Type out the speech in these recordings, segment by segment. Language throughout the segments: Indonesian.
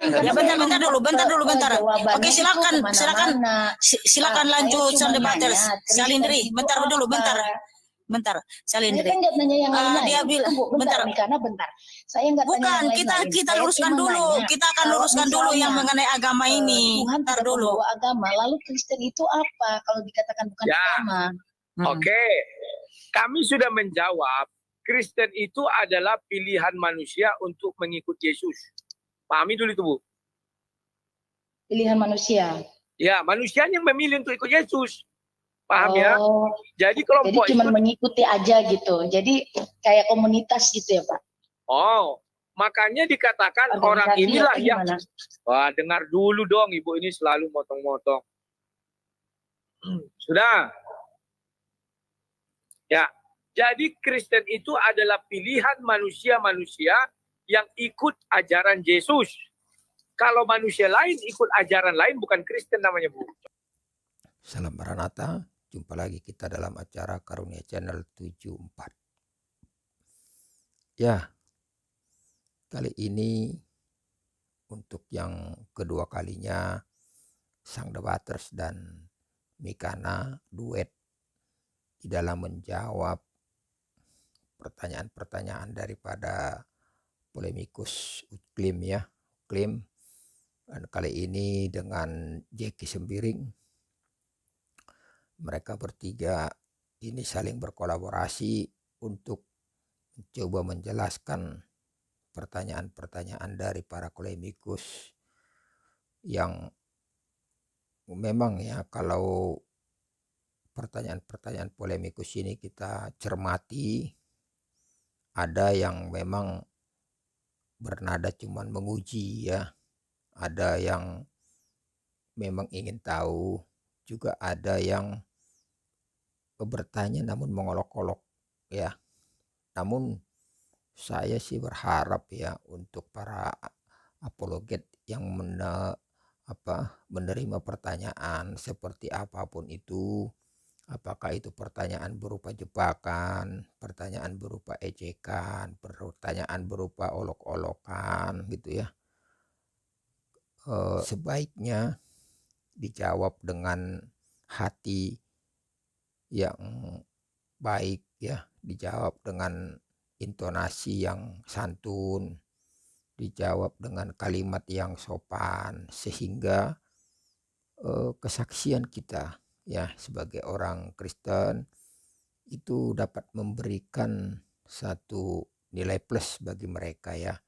Ya bentar dulu, bentar. Oke, silakan, kemana-mana. silakan Saya lanjut cuma Sandebaters. nanya, Salindri, Kristen bentar itu dulu, apa? bentar. Saya Salindri. kan nggak nanya yang lain-lain. Dia bilang, Tunggu, bentar nih, karena bentar. Saya nggak tanya bukan, yang lain-lain. kita Saya luruskan cuma dulu. nanya, Kita akan kalau luruskan dulu yang misalnya, mengenai agama ini. Tuhan Bentar tidak dulu. membawa agama, lalu Kristen itu apa kalau dikatakan bukan Ya. agama? Oke, kami sudah menjawab. Kristen itu adalah pilihan manusia untuk mengikut Yesus. Pahami dulu itu, Bu. Pilihan manusia. Ya, manusia yang memilih untuk ikut Yesus. Paham ya? Jadi Jadi kelompok cuma itu... mengikuti aja gitu. Jadi kayak komunitas gitu ya, Pak? Oh, makanya dikatakan Organisasi orang inilah atau yang... gimana? Wah, dengar dulu dong, Ibu ini selalu motong-motong. Sudah? Ya, jadi Kristen itu adalah pilihan manusia-manusia yang ikut ajaran Yesus. Kalau manusia lain ikut ajaran lain, bukan Kristen namanya, Bu. Salam Maranatha, jumpa lagi kita dalam acara Karunia Channel 74. Ya, kali ini untuk yang kedua kalinya Sang Debaters dan Mikana duet di dalam menjawab pertanyaan-pertanyaan daripada polemikus Uklim ya, Uklim. Dan kali ini dengan Jeki Sembiring, mereka bertiga ini saling berkolaborasi untuk mencoba menjelaskan pertanyaan-pertanyaan dari para polemikus yang memang ya kalau pertanyaan-pertanyaan polemikus ini kita cermati, ada yang memang bernada cuman menguji ya, ada yang memang ingin tahu, juga ada yang bertanya namun mengolok-olok ya. Namun saya sih berharap ya untuk para apologet yang menerima pertanyaan seperti apapun itu, apakah itu pertanyaan berupa jebakan, pertanyaan berupa ejekan, pertanyaan berupa olok-olokan gitu ya, sebaiknya dijawab dengan hati yang baik ya, dijawab dengan intonasi yang santun, dijawab dengan kalimat yang sopan, sehingga kesaksian kita ya sebagai orang Kristen itu dapat memberikan satu nilai plus bagi mereka ya,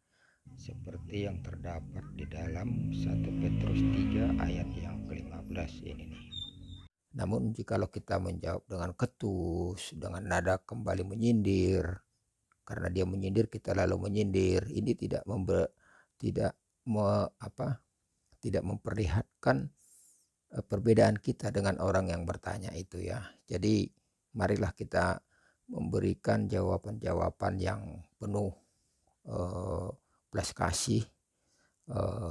seperti yang terdapat di dalam 1 Petrus 3 ayat yang ke-15 ini nih. Namun jikalau kita menjawab dengan ketus, dengan nada kembali menyindir, karena dia menyindir kita lalu menyindir, ini tidak memperlihatkan perbedaan kita dengan orang yang bertanya itu ya. Jadi marilah kita memberikan jawaban-jawaban yang penuh belas kasih.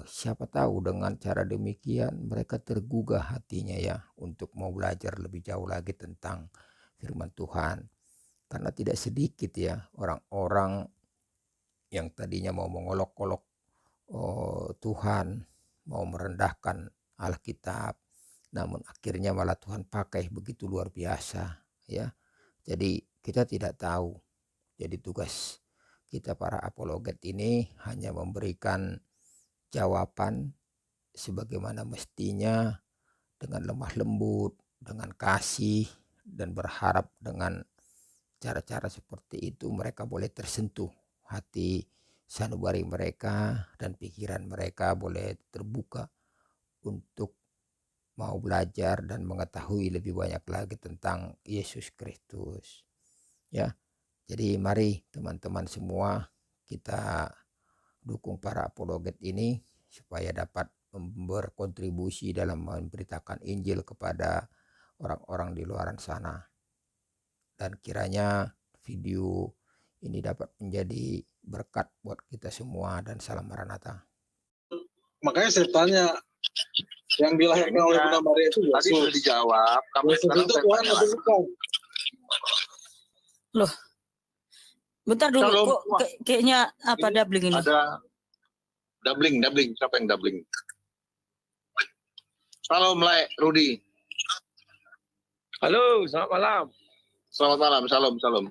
Siapa tahu dengan cara demikian mereka tergugah hatinya ya untuk mau belajar lebih jauh lagi tentang firman Tuhan. Karena tidak sedikit ya orang-orang yang tadinya mau mengolok-olok Tuhan, mau merendahkan Alkitab, namun akhirnya malah Tuhan pakai begitu luar biasa ya. Jadi kita tidak tahu. Jadi tugas kita para apologet ini hanya memberikan jawaban sebagaimana mestinya, dengan lemah lembut, dengan kasih, dan berharap dengan cara-cara seperti itu mereka boleh tersentuh hati sanubari mereka dan pikiran mereka boleh terbuka untuk mau belajar dan mengetahui lebih banyak lagi tentang Yesus Kristus ya. Jadi mari teman-teman semua kita dukung para apologet ini supaya dapat berkontribusi dalam memberitakan Injil kepada orang-orang di luar sana. Dan kiranya video ini dapat menjadi berkat buat kita semua, dan salam Maranatha. Makanya saya tanya, yang dilahirkan oleh Bunda Maria itu tadi sudah dijawab. Yesus itu Tuhan atau bukan? Loh, bentar dulu, kok kayaknya apa doubling ini? Ada Doubling. Siapa yang doubling? Salam, Lai, Rudi. Halo, selamat malam. Selamat malam, salam.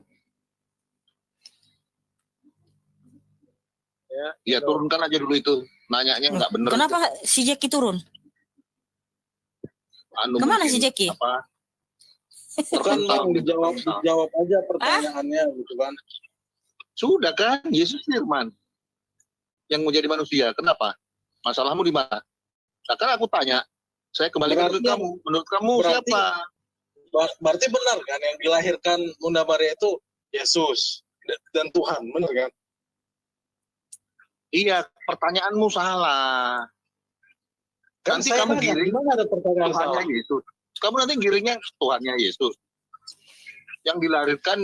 Ya, turunkan aja dulu itu. Nanyanya nggak bener. Kenapa si Jackie turun? Anu Kemana mungkin si Jackie? Apa? Kan Bang, dijawab aja pertanyaannya gitu kan. Sudah kan, Yesus firman yang mau jadi manusia. Kenapa? Masalahmu di mana? Nah, kan aku tanya, saya kembalikan ke Berarti- kamu. Menurut kamu berarti- siapa? Berarti benar kan yang dilahirkan Bunda Maria itu Yesus dan Tuhan, benar kan? Iya, pertanyaanmu salah. Kan Nanti saya kamu tanya, giring gimana ada pertanyaan Tuhannya salah? Yesus. Kamu nanti giringnya Tuhannya Yesus. Yang dilahirkan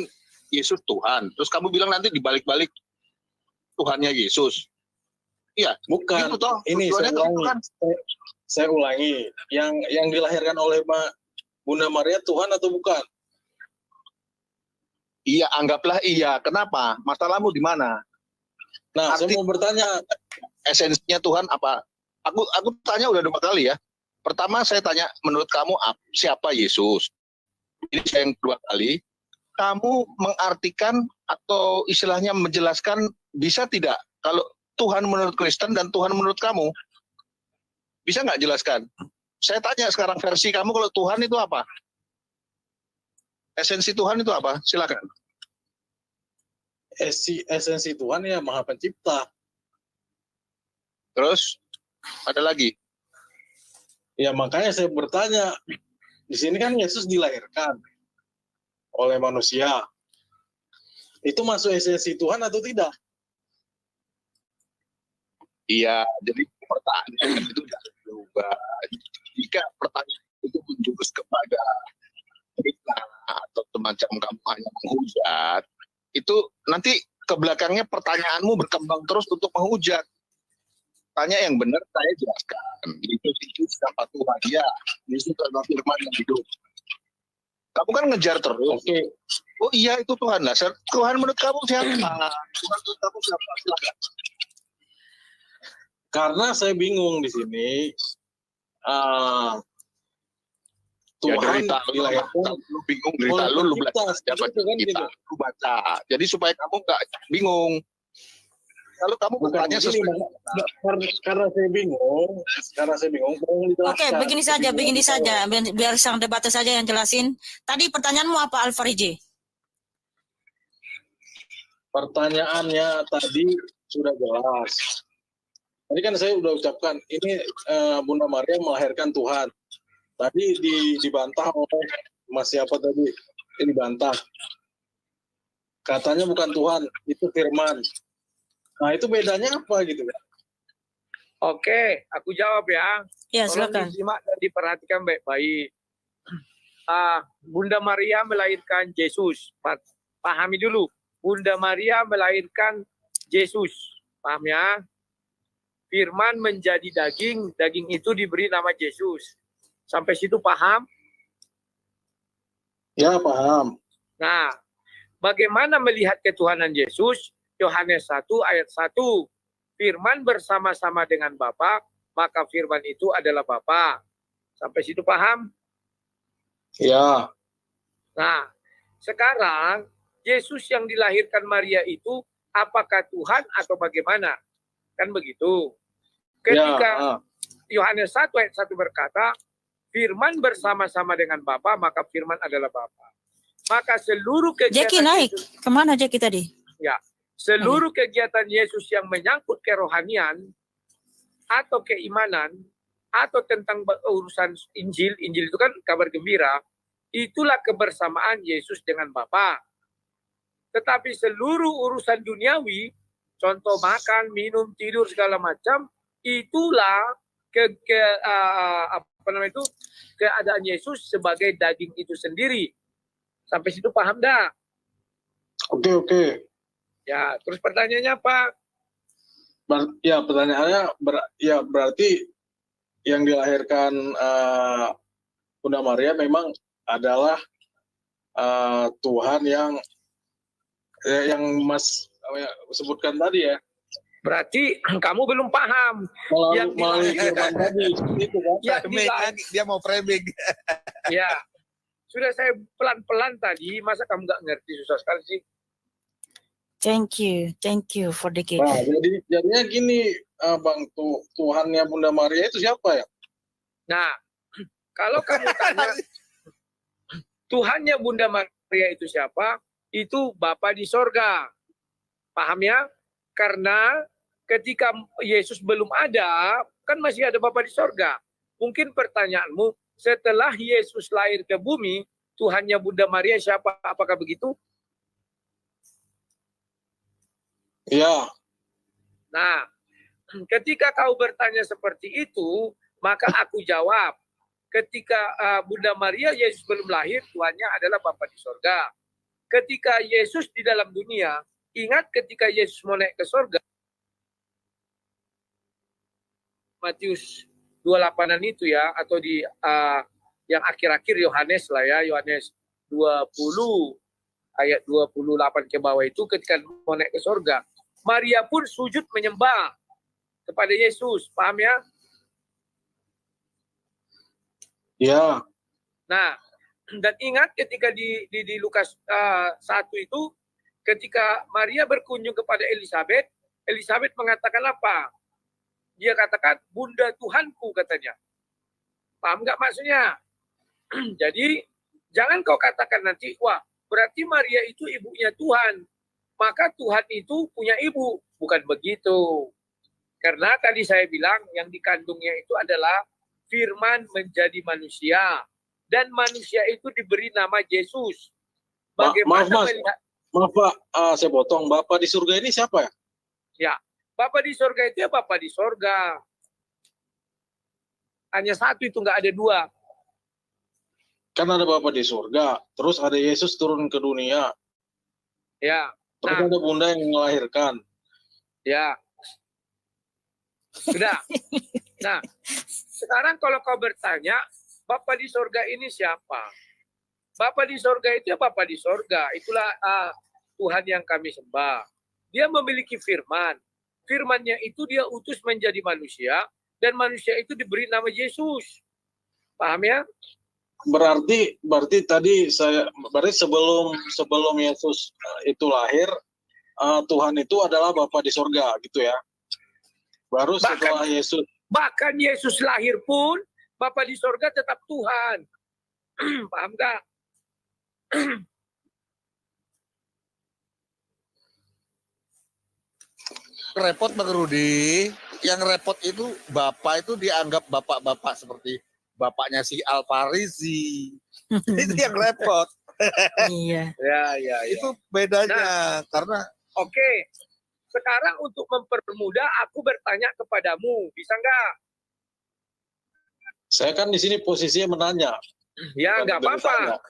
Yesus Tuhan. Terus kamu bilang nanti dibalik-balik Tuhannya Yesus. Iya, Bukan. gitu toh. Ini Tujuannya saya gitu ulangi. kan. Saya ulangi. Yang dilahirkan oleh Bunda Maria Tuhan atau bukan? Iya, anggaplah iya. Kenapa? Masalahmu di mana? Nah, saya Arti- mau bertanya, Esensinya Tuhan apa? Aku tanya udah 2 kali ya. Pertama saya tanya, menurut kamu siapa Yesus? Ini saya yang 2 kali. Kamu mengartikan atau istilahnya menjelaskan bisa tidak kalau Tuhan menurut Kristen dan Tuhan menurut kamu? Bisa nggak jelaskan? Saya tanya sekarang versi kamu, kalau Tuhan itu apa? Esensi Tuhan itu apa? Silakan. esensi Tuhan ya Maha Pencipta. Terus ada lagi. Ya makanya saya bertanya, di sini kan Yesus dilahirkan oleh manusia. Itu masuk esensi Tuhan atau tidak? Iya, jadi pertanyaan itu tidak berubah. Jika pertanyaan itu menjurus kepada kita atau semacam kamu hanya menghujat, itu nanti ke belakangnya pertanyaanmu berkembang terus untuk menghujat. Tanya yang benar, saya jelaskan. Itu siapa Tuhan? Ya, Yesus adalah firman yang hidup. Kamu kan ngejar terus. Oke. Oh iya, itu Tuhan lah. Tuhan menurut kamu siapa? Tuhan menurut kamu siapa? Silakan. Karena saya bingung di sini. Tuhan derita dilahirkan lu bingung, derita lu pencipta, belajar aja baca gitu kan, kita, gitu. lu baca. Jadi supaya kamu nggak bingung. Kalau kamu Bukan bertanya begini, sesuai karena saya bingung, tolong dijelaskan. Oke, begini saja, biar sang debater saja yang jelasin. Tadi pertanyaanmu apa, Alfarije? Pertanyaannya tadi sudah jelas. Tadi kan saya sudah ucapkan, ini Bunda Maria melahirkan Tuhan. Tadi dibantah oleh Mas siapa tadi? Ini dibantah. Katanya bukan Tuhan, itu firman. Nah, itu bedanya apa gitu kan? Oke, aku jawab ya. Ya, Tolong silakan. disimak dan diperhatikan baik-baik. Bunda Maria melahirkan Yesus. Pahami dulu. Bunda Maria melahirkan Yesus. Paham ya? Firman menjadi daging, daging itu diberi nama Yesus. Sampai situ paham? Ya, paham. Nah, bagaimana melihat ketuhanan Yesus? Yohanes 1 ayat 1. Firman bersama-sama dengan Bapa, maka firman itu adalah Bapa. Sampai situ paham? Ya. Nah, sekarang Yesus yang dilahirkan Maria itu apakah Tuhan atau bagaimana? Kan begitu. Ketika Yohanes 1 ayat 1 berkata, firman bersama-sama dengan Bapa, maka firman adalah Bapa. Maka seluruh kegiatan Jackie naik. Yesus, Kemana Jackie tadi? seluruh kegiatan Yesus yang menyangkut kerohanian atau keimanan atau tentang urusan Injil, Injil itu kan kabar gembira, itulah kebersamaan Yesus dengan Bapa. Tetapi seluruh urusan duniawi, contoh makan, minum, tidur segala macam, itulah keadaan Yesus sebagai daging itu sendiri. Sampai situ paham dah? Oke. Ya, terus pertanyaannya apa? Pertanyaannya berarti yang dilahirkan Bunda Maria memang adalah Tuhan yang Mas sebutkan tadi ya, Berarti kamu belum paham. Yang Melalui dilahirkan, firman tadi, seperti itu kan? yang Framing dilahirkan, lagi, dia mau framing. ya. Sudah saya pelan-pelan tadi, masa kamu nggak ngerti, susah sekali sih. Thank you for the gift. Nah, jadinya gini, Bang, Tuhannya Bunda Maria itu siapa ya? Nah, kalau kamu tanya Tuhannya Bunda Maria itu siapa? Itu Bapa di sorga. Paham ya? Karena ketika Yesus belum ada, kan masih ada Bapa di sorga. Mungkin pertanyaanmu, setelah Yesus lahir ke bumi, Tuhannya Bunda Maria siapa? Apakah begitu? Ya, Nah, ketika kau bertanya seperti itu, maka aku jawab. Ketika Bunda Maria Yesus belum lahir, Tuhannya adalah Bapa di sorga. Ketika Yesus di dalam dunia, ingat ketika Yesus mau naik ke sorga, Matius 28-an itu ya, atau di yang akhir-akhir Yohanes lah ya, Yohanes 20 ayat 28 ke bawah itu, ketika mau naik ke sorga, Maria pun sujud menyembah kepada Yesus, paham ya? ya, Nah, dan ingat ketika di Lukas 1 itu, ketika Maria berkunjung kepada Elizabeth, Elizabeth mengatakan apa? Dia katakan, Bunda Tuhanku, katanya. Paham nggak maksudnya? Jadi, jangan kau katakan nanti, wah, berarti Maria itu ibunya Tuhan. Maka Tuhan itu punya ibu. Bukan begitu. Karena tadi saya bilang, yang dikandungnya itu adalah firman menjadi manusia. Dan manusia itu diberi nama Yesus. Bagaimana maaf, Mas. melihat? Maaf Pak, saya potong. Bapak di surga ini siapa ya? Ya, Bapa di sorga itu ya Bapa di sorga. Hanya satu itu, nggak ada dua. Kan ada Bapak di surga, terus ada Yesus turun ke dunia, Ya, terus nah, ada Bunda yang melahirkan. ya. Sudah. Nah, sekarang kalau kau bertanya, Bapa di sorga ini siapa? Bapa di sorga itu ya Bapa di sorga. Itulah Tuhan yang kami sembah. Dia memiliki firman. Firman-Nya itu dia utus menjadi manusia, dan manusia itu diberi nama Yesus. Paham ya? Berarti tadi berarti sebelum Yesus itu lahir, Tuhan itu adalah Bapa di surga gitu ya. Baru setelah Yesus. Bahkan Yesus lahir pun, Bapa di sorga tetap Tuhan. Paham nggak? Repot Bang Rudi, yang repot itu Bapak itu dianggap bapak-bapak seperti bapaknya si Al-Farizi. Itu yang repot. Iya. Ya. Itu bedanya. Karena Oke. Sekarang untuk mempermudah, aku bertanya kepadamu, bisa nggak? Saya kan di sini posisinya menanya. Ya, nggak apa-apa.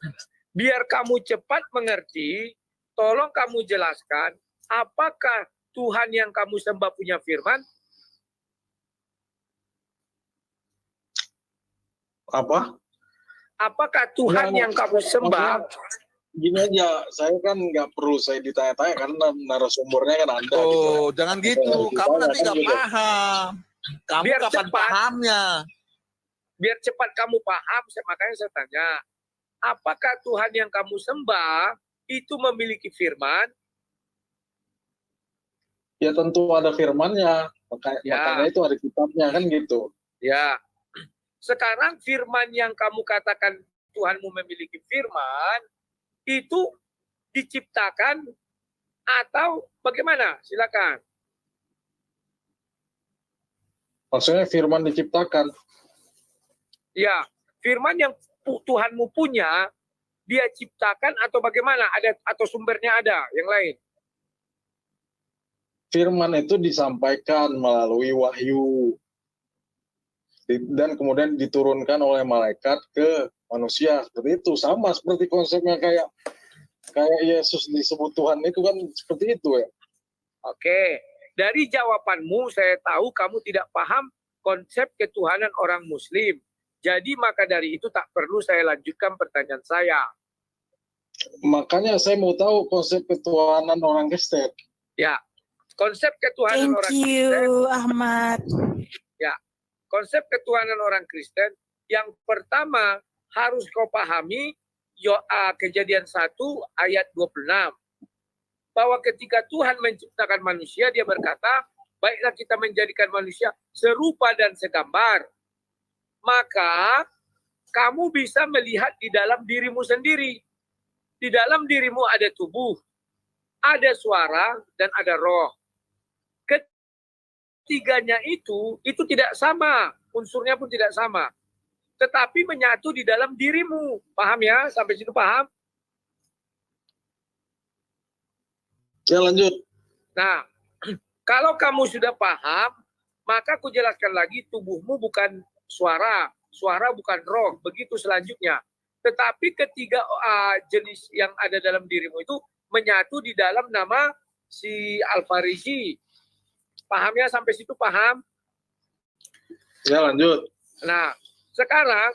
Biar kamu cepat mengerti, tolong kamu jelaskan, apakah Tuhan yang kamu sembah punya firman? Apa? Apakah Tuhan yang kamu sembah? Gini aja, saya kan nggak perlu saya ditanya-tanya karena narasumbernya kan Anda. oh, gitu. jangan gitu. Kamu nanti nggak paham. Kamu Biar kapan cepat. pahamnya? Biar cepat kamu paham, makanya saya tanya, apakah Tuhan yang kamu sembah itu memiliki firman? Ya tentu ada firmannya, makanya itu ada kitabnya kan gitu. Ya. Sekarang firman yang kamu katakan Tuhanmu memiliki firman, itu diciptakan atau bagaimana? Silakan. Maksudnya firman diciptakan. Ya, firman yang Tuhanmu punya, dia ciptakan atau bagaimana? Ada atau sumbernya ada yang lain? Firman itu disampaikan melalui wahyu dan kemudian diturunkan oleh malaikat ke manusia, seperti itu. Sama seperti konsepnya kayak Yesus disebut Tuhan itu kan seperti itu ya. Oke, dari jawabanmu saya tahu kamu tidak paham konsep ketuhanan orang Muslim. Jadi maka dari itu tak perlu saya lanjutkan pertanyaan saya. Makanya saya mau tahu konsep ketuhanan orang Kristen. Ya, konsep ketuhanan Thank orang Kristen, you, Ahmad. konsep ketuhanan orang Kristen yang pertama harus kau pahami Kejadian 1 ayat 26. Bahwa ketika Tuhan menciptakan manusia, dia berkata, baiklah kita menjadikan manusia serupa dan segambar. Maka kamu bisa melihat di dalam dirimu sendiri. Di dalam dirimu ada tubuh, ada suara, dan ada roh. Ketiganya itu tidak sama. Unsurnya pun tidak sama. Tetapi menyatu di dalam dirimu. Paham ya? Sampai situ paham? Ya, lanjut. Nah, kalau kamu sudah paham, maka aku jelaskan lagi, tubuhmu bukan suara, suara bukan roh, begitu selanjutnya. Tetapi ketiga jenis yang ada dalam dirimu itu menyatu di dalam nama si Al-Farizi. Paham ya? Sampai situ paham? Ya, lanjut. Nah, sekarang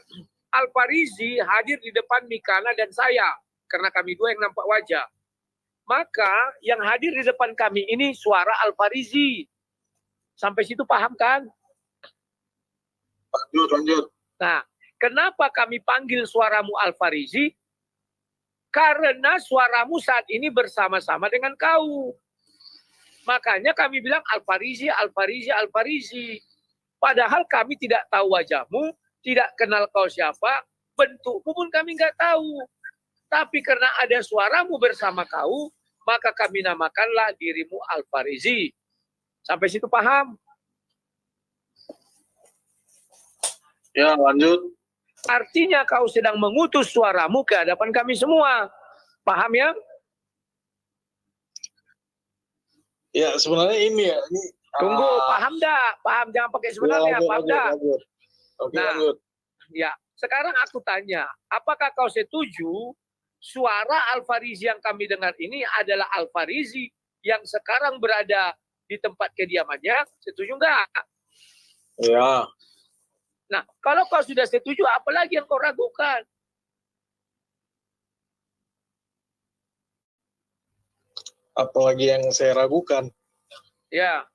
Al-Farizi hadir di depan Mikana dan saya, karena kami dua yang nampak wajah. Maka yang hadir di depan kami ini suara Al-Farizi. Sampai situ paham kan? Lanjut. Nah, kenapa kami panggil suaramu Al-Farizi? Karena suaramu saat ini bersama-sama dengan kau. Makanya kami bilang Al-Farizi, Al-Farizi, Al-Farizi. Padahal kami tidak tahu wajahmu, tidak kenal kau siapa, bentukmu pun kami nggak tahu. Tapi karena ada suaramu bersama kau, maka kami namakanlah dirimu Al-Farizi. Sampai situ paham? Ya, lanjut. Artinya kau sedang mengutus suaramu ke hadapan kami semua. Paham ya? Ya, sebenarnya ini ya. Ini, Tunggu, paham dah? Paham, jangan pakai sebenarnya, lanjut, paham dah? lanjut. Oke, Nah, lanjut. Ya, sekarang aku tanya, apakah kau setuju suara Al-Farizi yang kami dengar ini adalah Al-Farizi yang sekarang berada di tempat kediamannya? Setuju enggak? Ya, Nah, kalau kau sudah setuju, apalagi yang kau ragukan? apalagi yang saya ragukan. Ya,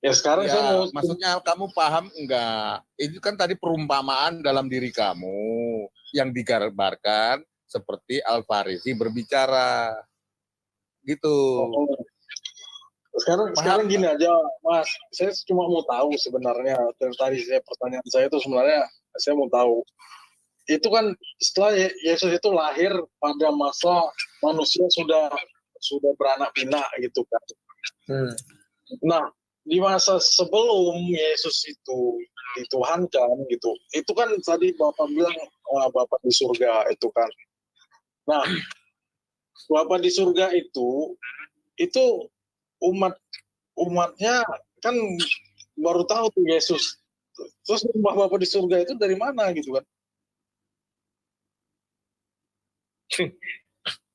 Ya, sekarang saya Ya, mau maksudnya kamu paham enggak? Itu kan tadi perumpamaan dalam diri kamu yang digambarkan seperti Al-Farizi berbicara. Gitu. Sekarang gini aja, Mas. Saya cuma mau tahu sebenarnya. Tadi pertanyaan saya itu sebenarnya saya mau tahu. Itu kan setelah Yesus itu lahir pada masa manusia sudah beranak pinak gitu kan. Nah, di masa sebelum Yesus itu dituhankan gitu, itu kan tadi Bapak bilang Bapak di surga itu kan. Nah, Bapak di surga itu umatnya kan baru tahu tuh Yesus. Terus Bapak di surga itu dari mana gitu kan?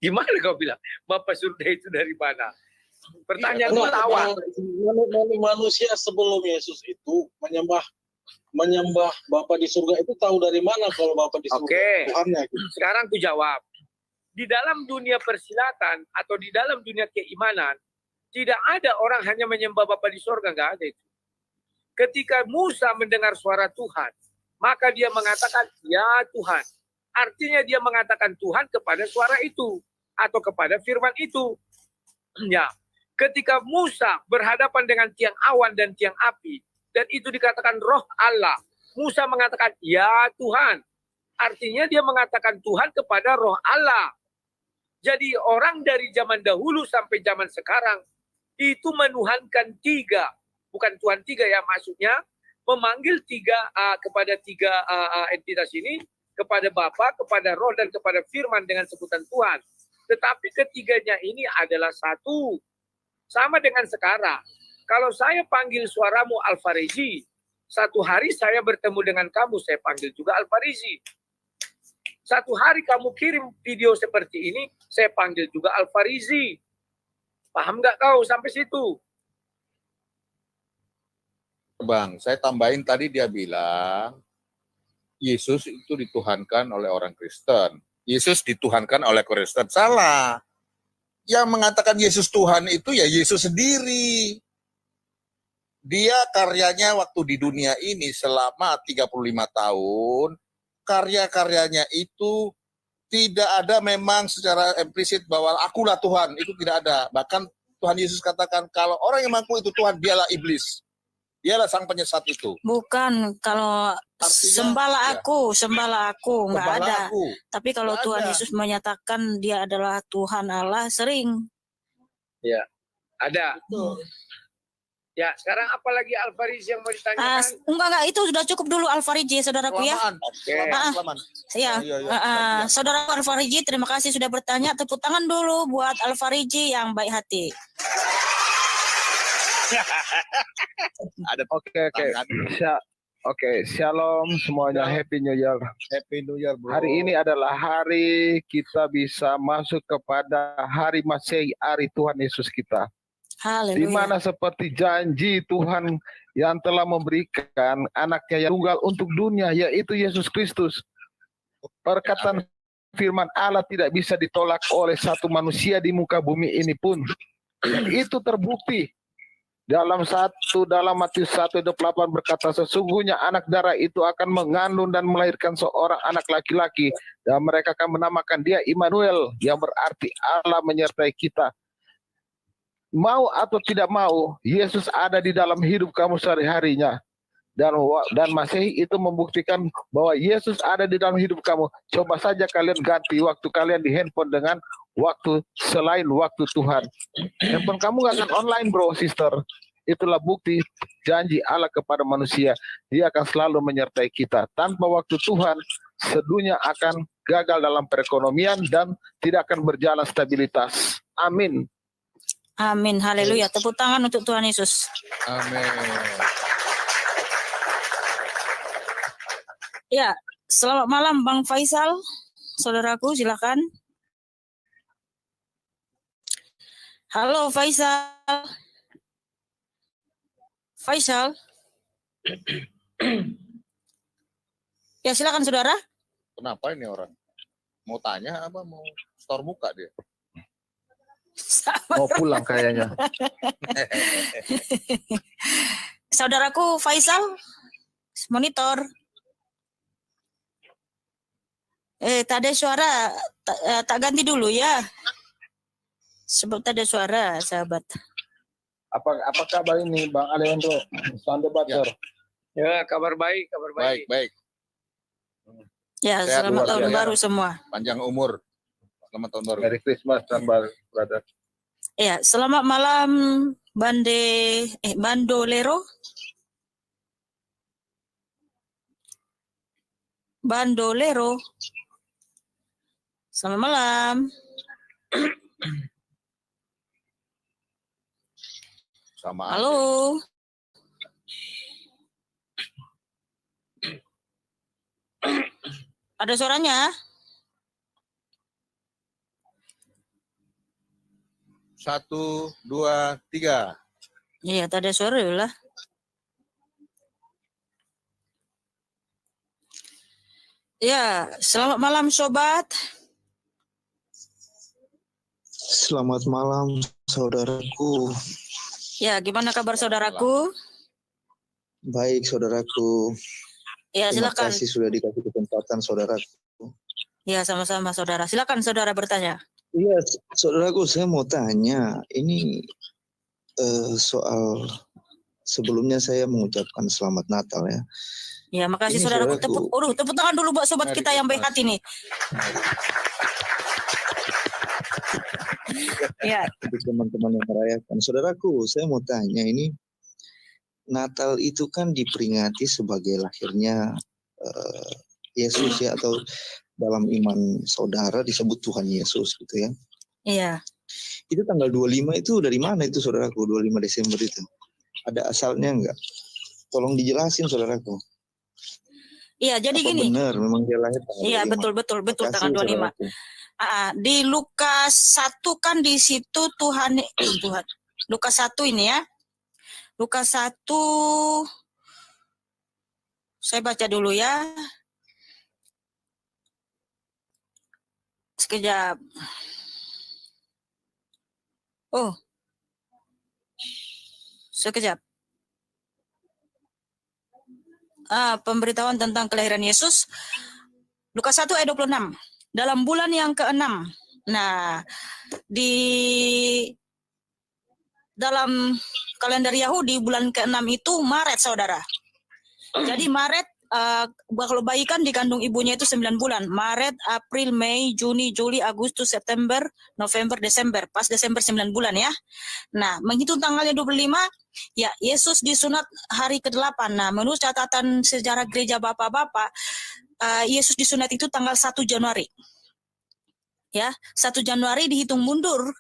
gimana kau bilang? Bapak surga itu dari mana? Pertanyaan itu lawan. Manusia sebelum Yesus itu menyembah Bapa di surga itu tahu dari mana kalau Bapa di surga Oke. Tuhannya gitu. Sekarang aku jawab. Di dalam dunia persilatan atau di dalam dunia keimanan, tidak ada orang hanya menyembah Bapa di surga, nggak ada itu. Ketika Musa mendengar suara Tuhan, maka dia mengatakan, ya Tuhan. Artinya dia mengatakan Tuhan kepada suara itu atau kepada firman itu. Ya. Ketika Musa berhadapan dengan tiang awan dan tiang api, dan itu dikatakan roh Allah, Musa mengatakan, ya Tuhan. Artinya dia mengatakan Tuhan kepada roh Allah. Jadi orang dari zaman dahulu sampai zaman sekarang, itu menuhankan tiga. Bukan Tuhan tiga ya, maksudnya memanggil kepada tiga entitas ini, kepada Bapa, kepada roh, dan kepada firman dengan sebutan Tuhan. Tetapi ketiganya ini adalah satu. Sama dengan sekarang. Kalau saya panggil suaramu Al-Farizi, satu hari saya bertemu dengan kamu, saya panggil juga Al-Farizi. Satu hari kamu kirim video seperti ini, saya panggil juga Al-Farizi. Paham nggak kau sampai situ? Bang, saya tambahin tadi dia bilang, Yesus itu dituhankan oleh orang Kristen. Yesus dituhankan oleh Kristen. Salah. Yang mengatakan Yesus Tuhan itu ya Yesus sendiri. Dia karyanya waktu di dunia ini selama 35 tahun, karya-karyanya itu tidak ada memang secara implisit bahwa akulah Tuhan, itu tidak ada. Bahkan Tuhan Yesus katakan kalau orang yang mengaku itu Tuhan, dialah iblis. Dialah sang penyesat itu. Bukan, kalau Artinya, sembahlah aku, nggak Sembahlah ada. aku. Tapi kalau Nggak Tuhan ada. Yesus menyatakan dia adalah Tuhan Allah, sering. Ya, ada. Betul. Ya, sekarang apalagi Al-Farizi yang mau ditanyakan? Enggak, itu sudah cukup dulu Al-Fariji, saudaraku ya. Kelamaan. Oke. Kelamaan. Ya, Iya. saudaraku Al-Fariji, terima kasih sudah bertanya. Tepuk tangan dulu buat Al-Fariji yang baik hati. Ada Oke. tangan. Oke, shalom semuanya, Happy New Year. Happy New Year, bro. Hari ini adalah hari kita bisa masuk kepada hari Masehi, hari Tuhan Yesus kita. Di Haleluya. mana seperti janji Tuhan yang telah memberikan anaknya yang tunggal untuk dunia, yaitu Yesus Kristus. Perkataan firman Allah tidak bisa ditolak oleh satu manusia di muka bumi ini pun. Dan itu terbukti dalam Matius 1:28 berkata, sesungguhnya anak darah itu akan mengandung dan melahirkan seorang anak laki-laki, dan mereka akan menamakan dia Immanuel, yang berarti Allah menyertai kita. Mau atau tidak mau, Yesus ada di dalam hidup kamu sehari-harinya. Dan Masehi itu membuktikan bahwa Yesus ada di dalam hidup kamu. Coba saja kalian ganti waktu kalian di handphone dengan waktu selain waktu Tuhan. Handphone kamu nggak akan online, bro, sister. Itulah bukti janji Allah kepada manusia. Dia akan selalu menyertai kita. Tanpa waktu Tuhan, sedunia akan gagal dalam perekonomian dan tidak akan berjalan stabilitas. Amin. Amin, haleluya. Tepuk tangan untuk Tuhan Yesus. Amin. Ya, selamat malam Bang Faisal. Saudaraku, silakan. Halo Faisal. Faisal. Ya, silakan saudara. Kenapa ini orang? Mau tanya apa mau store muka dia? Mau pulang kayaknya. Saudaraku Faisal, monitor. Tak ada suara, tak ganti dulu ya. Sebab tak ada suara, sahabat. Apa kabar ini, Bang Alejandro? Sound debater. Ya, kabar baik. Baik. Ya, Sehat, selamat luar tahun biasa. baru semua. Panjang umur. Selamat tahun baru. Merry Christmas dan brother. Ya, selamat malam Bandolero. Bandolero. Selamat malam. Sama. Halo. Ada suaranya? 1, 2, 3. Iya, tak ada suara lah. Ya, selamat malam sobat. Selamat malam saudaraku. Ya, gimana kabar saudaraku? Baik saudaraku. Ya, Terima silakan. kasih sudah dikasih kesempatan saudaraku. Ya, sama-sama saudara. Silakan saudara bertanya. Iya saudaraku, saya mau tanya. Ini soal sebelumnya saya mengucapkan selamat Natal ya. Ya, makasih Ini saudaraku. saudaraku. Tepuk tangan dulu buat sobat Mari kita yang baik kita- hati nih. Ya, Untuk teman-teman yang merayakan. Saudaraku, saya mau tanya ini. Natal itu kan diperingati sebagai lahirnya Yesus ya, atau dalam iman saudara disebut Tuhan Yesus gitu ya. iya. Itu tanggal 25 itu dari mana itu saudaraku, 25 Desember itu? Ada asalnya enggak? Tolong dijelasin saudaraku. Iya, jadi Apa gini. benar memang dia lahir tanggal Iya, 25? betul Makasih, tanggal 25. saudaraku. Di Lukas 1 kan di situ Tuhan Lukas 1 ini ya. Lukas 1 saya baca dulu ya. Sekejap. Oh, sekejap. Pemberitahuan tentang kelahiran Yesus. Lukas 1 ayat 26. Dalam bulan yang ke-6. Nah, di dalam kalender Yahudi bulan ke-6 itu Maret, saudara. Jadi Maret, kalau bayi kan dikandung ibunya itu 9 bulan. Maret, April, Mei, Juni, Juli, Agustus, September, November, Desember. Pas Desember 9 bulan ya. Nah, menghitung tanggalnya 25, ya Yesus disunat hari ke-8. Nah, menurut catatan sejarah gereja bapak-bapak, Yesus disunat itu tanggal 1 Januari. Ya, 1 Januari dihitung mundur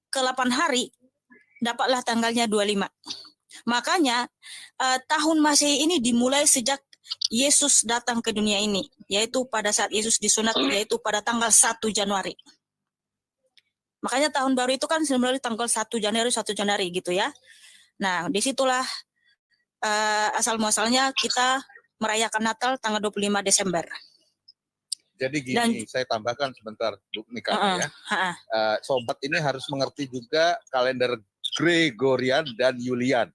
ke 8 hari, dapatlah tanggalnya 25. Makanya tahun Masehi ini dimulai sejak Yesus datang ke dunia ini, yaitu pada saat Yesus disunat, yaitu pada tanggal 1 Januari. Makanya tahun baru itu kan sebenarnya tanggal 1 Januari gitu ya. Nah, disitulah asal-muasalnya kita merayakan Natal tanggal 25 Desember. Jadi gini, saya tambahkan sebentar, Bu Nikana ya. Sobat ini harus mengerti juga kalender Gregorian dan Julian.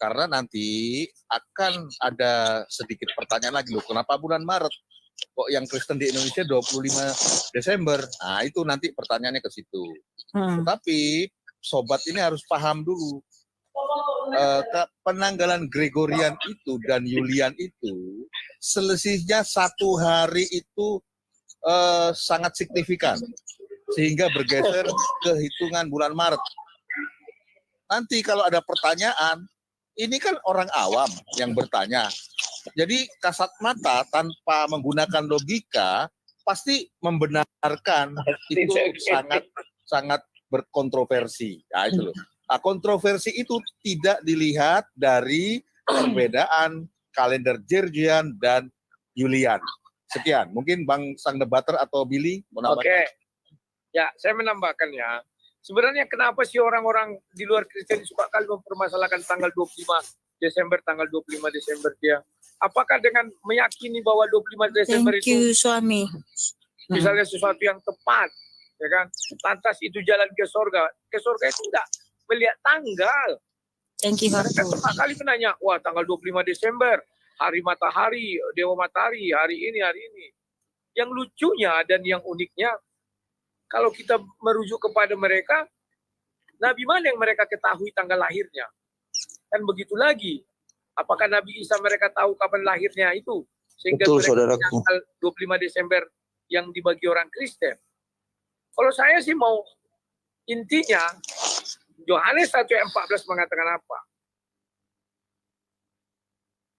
Karena nanti akan ada sedikit pertanyaan lagi, loh, kenapa bulan Maret? Kok yang Kristen di Indonesia 25 Desember? Nah, itu nanti pertanyaannya ke situ. Tetapi sobat ini harus paham dulu. Penanggalan Gregorian itu dan Julian itu selisihnya 1 hari itu sangat signifikan sehingga bergeser ke hitungan bulan Maret. Nanti kalau ada pertanyaan, ini kan orang awam yang bertanya, jadi kasat mata tanpa menggunakan logika pasti membenarkan itu sangat berkontroversi. Nah, itu loh. Nah, kontroversi itu tidak dilihat dari perbedaan kalender Gregorian dan Julian. Sekian, mungkin Bang Sang Debater atau Billy menambahkan. Oke, ya saya menambahkan ya. Sebenarnya kenapa sih orang-orang di luar Kristen suka kali mempermasalahkan tanggal 25 Desember, tanggal 25 Desember dia? Apakah dengan meyakini bahwa 25 Desember Thank you, suami. misalnya sesuatu yang tepat, ya kan? Lantas itu jalan ke surga. Ke surga itu enggak melihat tanggal. Thank you, Mereka Harto. pertama kali menanya, wah tanggal 25 Desember, hari matahari, dewa matahari, hari ini. Yang lucunya dan yang uniknya, kalau kita merujuk kepada mereka, Nabi mana yang mereka ketahui tanggal lahirnya? Kan begitu lagi. Apakah Nabi Isa mereka tahu kapan lahirnya itu? Sehingga Betul, mereka saudaraku. tanggal 25 Desember yang dibagi orang Kristen. Kalau saya sih mau intinya, Yohanes 1:14 mengatakan apa?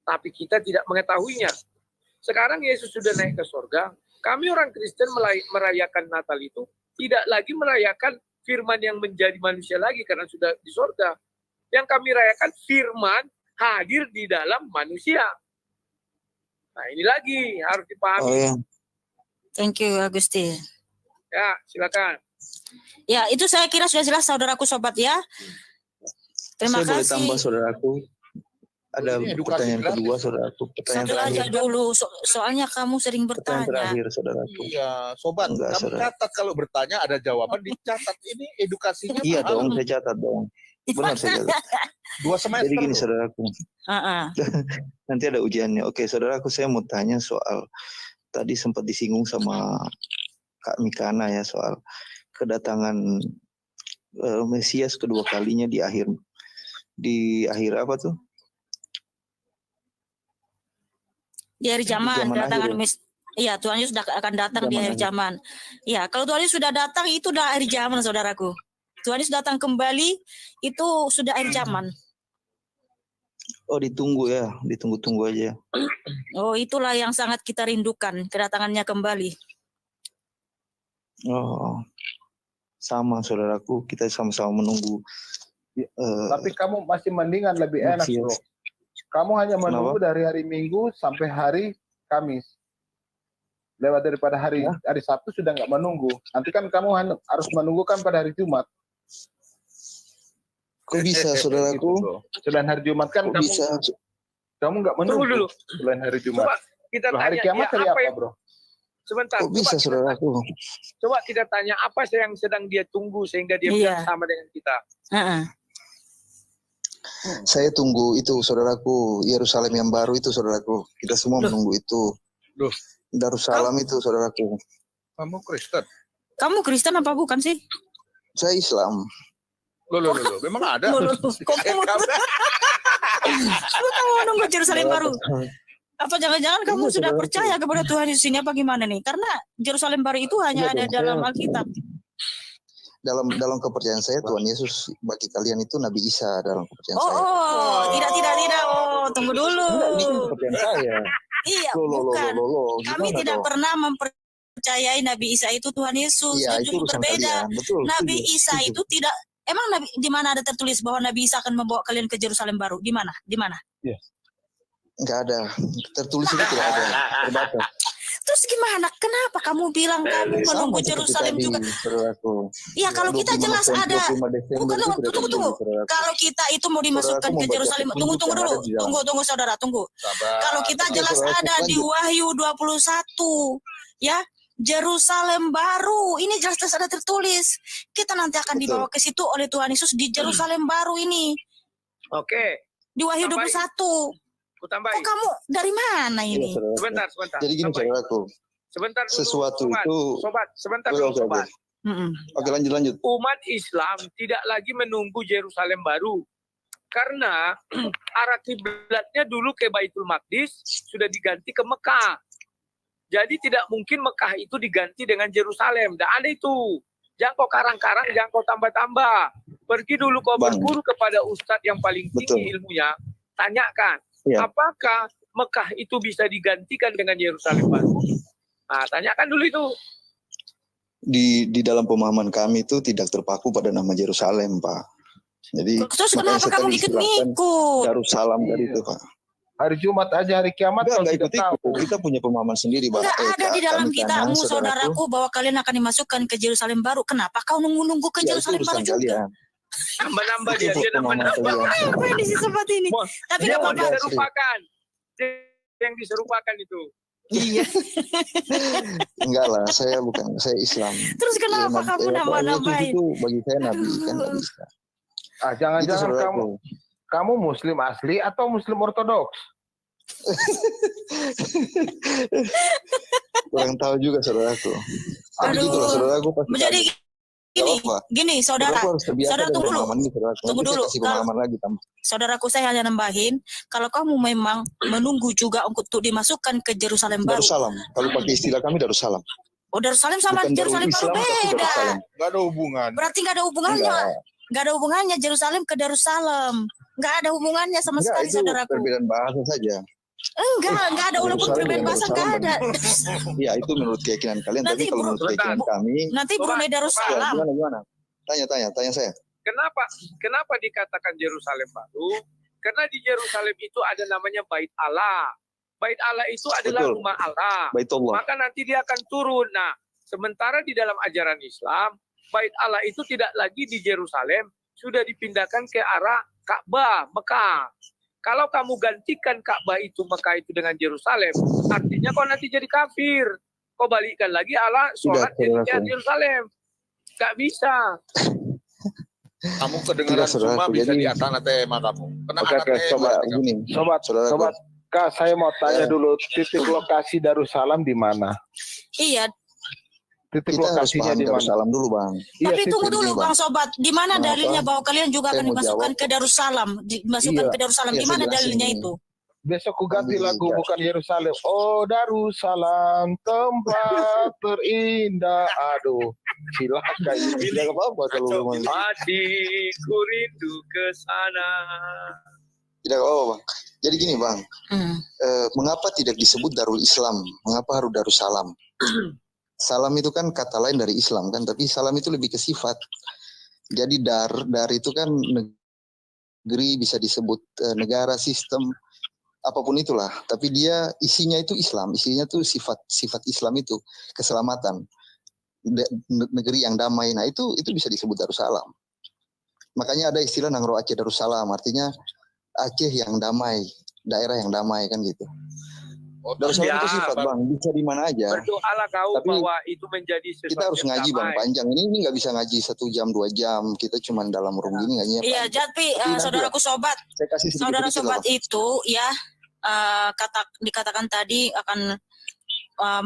Tapi kita tidak mengetahuinya. Sekarang Yesus sudah naik ke surga. Kami orang Kristen merayakan Natal itu tidak lagi merayakan firman yang menjadi manusia lagi karena sudah di surga. Yang kami rayakan firman hadir di dalam manusia. Nah ini lagi harus dipahami. Oh, ya. Thank you, Agustin. Ya silakan. Ya, itu saya kira sudah jelas, saudaraku sobat ya. Terima Saya boleh kasih. tambah, saudaraku. Ada Ini edukasi pertanyaan gratis. kedua, saudaraku. Pertanyaan Satu aja terakhir. dulu, soalnya kamu sering Pertanyaan bertanya. terakhir, saudaraku. Iya, sobat, Enggak, kamu saudara. catat kalau bertanya ada jawaban dicatat. Ini edukasinya Iya mahal. dong, saya catat dong. Benar saya catat. 2 semester. Jadi gini, loh. saudaraku. Nanti ada ujiannya. Oke, saudaraku, saya mau tanya soal tadi sempat disinggung sama Kak Mikana ya soal kedatangan Mesias kedua kalinya di akhir apa tuh? Di akhir zaman, Zaman kedatangan akhir. Iya, Tuhan Yesus sudah akan datang di Zaman akhir akhir. zaman. Iya, kalau Tuhan Yesus sudah datang itu udah akhir zaman, saudaraku. Tuhan Yesus datang kembali itu sudah akhir zaman. Oh, ditunggu ya, ditunggu-tunggu aja. Oh, itulah yang sangat kita rindukan, kedatangannya kembali. Oh, sama saudaraku, kita sama-sama menunggu. Tapi kamu masih mendingan lebih enak, Mesias. bro. Kamu hanya menunggu dari hari Minggu sampai hari Kamis. Lewat daripada hari Sabtu sudah nggak menunggu. Nanti kan kamu harus menunggu kan pada hari Jumat. Kok bisa, saudaraku? Selain hari Jumat kan Kok bisa? kamu nggak Tunggu menunggu dulu. selain hari Jumat. Coba kita Loh, hari tanya, kiamat ya, hari apa, yang, bro? Sebentar. Kok bisa saudaraku? Coba kita tanya apa yang sedang dia tunggu sehingga dia Iya. bisa sama dengan kita. Saya tunggu itu saudaraku, Yerusalem yang baru itu saudaraku. Kita semua menunggu itu. Loh. Darussalam itu saudaraku. Kamu Kristen? Kamu Kristen apa bukan sih? Saya Islam. Loh. Memang ada. Loh. Kok kamu nunggu Yerusalem baru? Apa jangan-jangan kamu Iya, sudah saudaraku. percaya kepada Tuhan Yesus ini apa gimana nih? Karena Yerusalem baru itu hanya Iya ada dong, dalam saya- Alkitab. Dalam kepercayaan saya Tuhan Yesus bagi kalian itu Nabi Isa dalam kepercayaan saya. Oh, tidak. Oh, tunggu dulu. Enggak, ini kan kepercayaan saya. Iya, Loh, bukan. Kami Gimana tidak dong? pernah mempercayai Nabi Isa itu Tuhan Yesus. Iya, Dan itu juga urusan berbeda. kalian. Betul. Nabi setuju, Isa setuju. itu tidak. Emang Nabi di mana ada tertulis bahwa Nabi Isa akan membawa kalian ke Yerusalem baru? Di mana? Di mana? Enggak ada. Tertulis itu tidak ada. Terbatas. Terus gimana? Kenapa kamu bilang kamu menunggu Sama seperti Yerusalem tadi, juga? saudaraku. Iya, kalau kita 25 jelas ada. 25 Desember Bukan, itu tidak tunggu. terjadi, saudaraku. Kalau kita itu mau dimasukkan Saudaraku ke membaca Yerusalem, petunjuk tunggu yang dulu. ada di dalam. Tunggu saudara, tunggu. Sabar. Kalau kita Oke, jelas saudara, ada di lanjut. Wahyu 21, ya. Yerusalem baru. Ini jelas-jelas ada tertulis. Kita nanti akan Betul. dibawa ke situ oleh Tuhan Yesus di Yerusalem baru ini. Oke, Di Wahyu Tambahin. 21. aku tambahin. Kok kamu dari mana Iya, ini? saudaraku. Sebentar. Jadi gini Tambahin. saudaraku, Sebentar dulu, sesuatu sobat. itu. Sobat, sebentar Oke, dulu, oke, oke. sobat. Mm-mm. Oke, lanjut. Umat Islam tidak lagi menunggu Yerusalem baru. Karena arah kiblatnya dulu ke Baitul Maqdis sudah diganti ke Mekah. Jadi tidak mungkin Mekah itu diganti dengan Yerusalem. Dan ada itu. Jangan kau karang-karang, jangan kau tambah-tambah. Pergi dulu kau Bang. berguru kepada ustadz yang paling tinggi Betul. ilmunya. Tanyakan, Iya. apakah Mekah itu bisa digantikan dengan Yerusalem baru? Nah, tanyakan dulu itu. Di dalam pemahaman kami itu tidak terpaku pada nama Yerusalem, Pak. Jadi Terus makanya kenapa saya kamu tadi istilahkan ikut-ikut? Darussalam tadi itu, Pak. Hari Jumat aja, hari kiamat Enggak kalau tidak ikut-ikut. tahu. Kita punya pemahaman sendiri, Pak. Enggak ada di dalam kami kitabmu, kanan, saudaraku, bahwa kalian akan dimasukkan ke Yerusalem baru. Kenapa kau nunggu-nunggu ke Ya, itu Yerusalem baru urusan juga? kalian. Nambah-nambah Itu dia pemahaman nambah-nambah. kalian. Apa yang disebut ini? Mau- Tapi Dia nggak mau apa-apa. diserupakan. Yang diserupakan itu. Iya. Enggak lah, saya bukan. Saya Islam. Terus kenapa Ya, kamu Yesus nambah-nambahin? itu bagi saya Nabi, kan nggak bisa. Ah, Itu jangan-jangan saudaraku. kamu Muslim asli atau Muslim ortodoks? Kurang tahu juga saudaraku. Tapi Aduh. gitulah saudaraku pasti. Menjadi tahu. gini, Nggak apa-apa. gini, saudara. Saudaraku harus terbiasa Saudara, dengan tunggu dulu. pemahaman ini, saudaraku. Tunggu Nanti dulu. saya kasih pemahaman lagi tambah. Saudaraku, saya hanya nambahin, kalau kamu memang menunggu juga untuk dimasukkan ke Yerusalem baru. Darussalam. Kalau pakai istilah kami Darussalam. Oh, Yerusalem sama Bukan Yerusalem baru Darul Islam, tapi beda. Darussalam. Nggak ada hubungan. Berarti nggak ada hubungannya. Enggak. Nggak ada hubungannya Yerusalem ke Darussalam. Nggak ada hubungannya sama Enggak, sekali, itu saudaraku. perbedaan bahasa saja. Enggak ada walaupun Yerusalem perbedaan dengan bahasa nggak ada. Darussalam. Ya, itu menurut keyakinan kalian. Nanti Tapi kalau menurut Sebentar. keyakinan kami, Nanti Brunei ya, Darussalam. gimana? Tanya saya. Kenapa dikatakan Yerusalem baru? Karena di Yerusalem itu ada namanya Bait Allah. Bait Allah itu adalah Betul. rumah Allah. Baitullah. Maka nanti dia akan turun. Nah, sementara di dalam ajaran Islam, Bait Allah itu tidak lagi di Yerusalem, sudah dipindahkan ke arah Ka'bah, Mekah. Kalau kamu gantikan Ka'bah itu, Mekah itu dengan Yerusalem, artinya kau nanti jadi kafir. Kau balikkan lagi Allah, sholat Tidak, jadi saudaraku. Yerusalem. Gak bisa. Kamu kedengaran Tidak, saudaraku. semua bisa Jadi- di atas tema kamu. Kena Oke, anak oke, tema. coba. Begini, saudaraku. Sobat, Kak, saya mau tanya Ya. dulu titik lokasi Darussalam di mana? Iya, Titik Kita harus lokasinya paham di mana? Darussalam dulu, Bang. Iya, tapi tunggu titik- dulu Bang. Bang Sobat, di mana Kenapa? dalilnya bahwa kalian juga Saya akan mau dimasukkan jawab. ke Darussalam? Dimasukkan Iya. ke Darussalam, Iya, di saya mana jelasin dalilnya ini. itu? Besok ku ganti Ambil lagu juga. bukan Yerusalem. Oh Darussalam tempat terindah. Aduh, silakan. Tidak apa-apa kalau memang. Hatiku rindu ke sana. Tidak apa-apa, Bang. Jadi gini, Bang. Hmm. Mengapa tidak disebut Darul Islam? Mengapa harus Darussalam? Salam itu kan kata lain dari Islam kan, tapi salam itu lebih ke sifat. Jadi dar itu kan negeri, bisa disebut negara, sistem, apapun itulah. Tapi dia isinya itu Islam, isinya itu sifat Islam itu keselamatan, negeri yang damai. Nah itu bisa disebut Darussalam. Makanya ada istilah Nangro Aceh Darussalam, artinya Aceh yang damai, daerah yang damai kan gitu. Darussalam itu sifat bang, bisa di mana aja. Berdoalah kau Tapi bahwa itu menjadi sesuatu kita harus yang ngaji bang damai. panjang. Ini nggak bisa ngaji 1 jam 2 jam. Kita cuma dalam room gini ngajinya. Iya, tapi nanti saudaraku sobat, Saya kasih sedikit saudara sedikit sobat lah, Bang. itu ya dikatakan tadi akan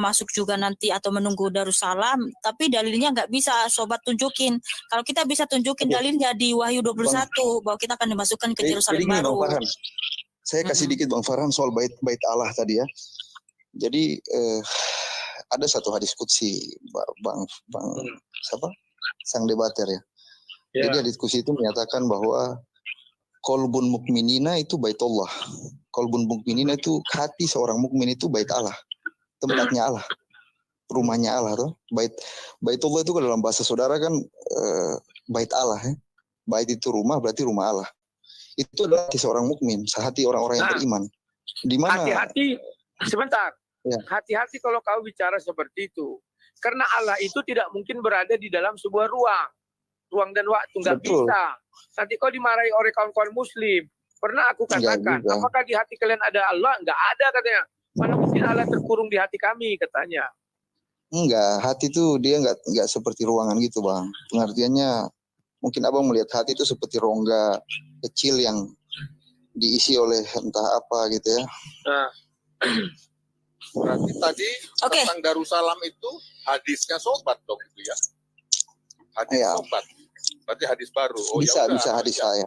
masuk juga nanti atau menunggu Darussalam, tapi dalilnya nggak bisa sobat tunjukin. Kalau kita bisa tunjukin dalilnya di Wahyu 21 bahwa kita akan dimasukkan ke Jadi Yerusalem gini Bang baru. Farhan, saya kasih dikit Bang Farhan soal bait Allah tadi ya. Jadi ada satu hadis qudsi Bang siapa? Sang debater ya. Jadi hadis qudsi itu menyatakan bahwa kolbun mukminina itu baitullah. Kolbun mukminina itu hati seorang mukmin itu bait Allah. Tempatnya Allah. Rumahnya Allah tuh. Baitullah itu kalau dalam bahasa saudara kan bait Allah ya. Bait itu rumah berarti rumah Allah. Itu adalah hati seorang mukmin, sehati orang-orang yang beriman. Di mana? Hati-hati, sebentar. Ya. Hati-hati kalau kau bicara seperti itu. Karena Allah itu tidak mungkin berada di dalam sebuah ruang. Ruang dan waktu nggak Betul. bisa. Nanti kau dimarahi oleh kawan-kawan muslim. Pernah aku katakan, juga. apakah di hati kalian ada Allah? Nggak ada katanya. Mana mungkin Allah terkurung di hati kami katanya. Enggak, hati itu dia enggak seperti ruangan gitu bang. Pengertiannya mungkin abang melihat hati itu seperti rongga kecil yang diisi oleh entah apa gitu ya. Nah, Berarti tadi Oke. tentang Darussalam itu hadisnya sobat dong itu ya. Hadis Iya. sobat. Berarti hadis baru. Oh, bisa ya udah. bisa hadis saya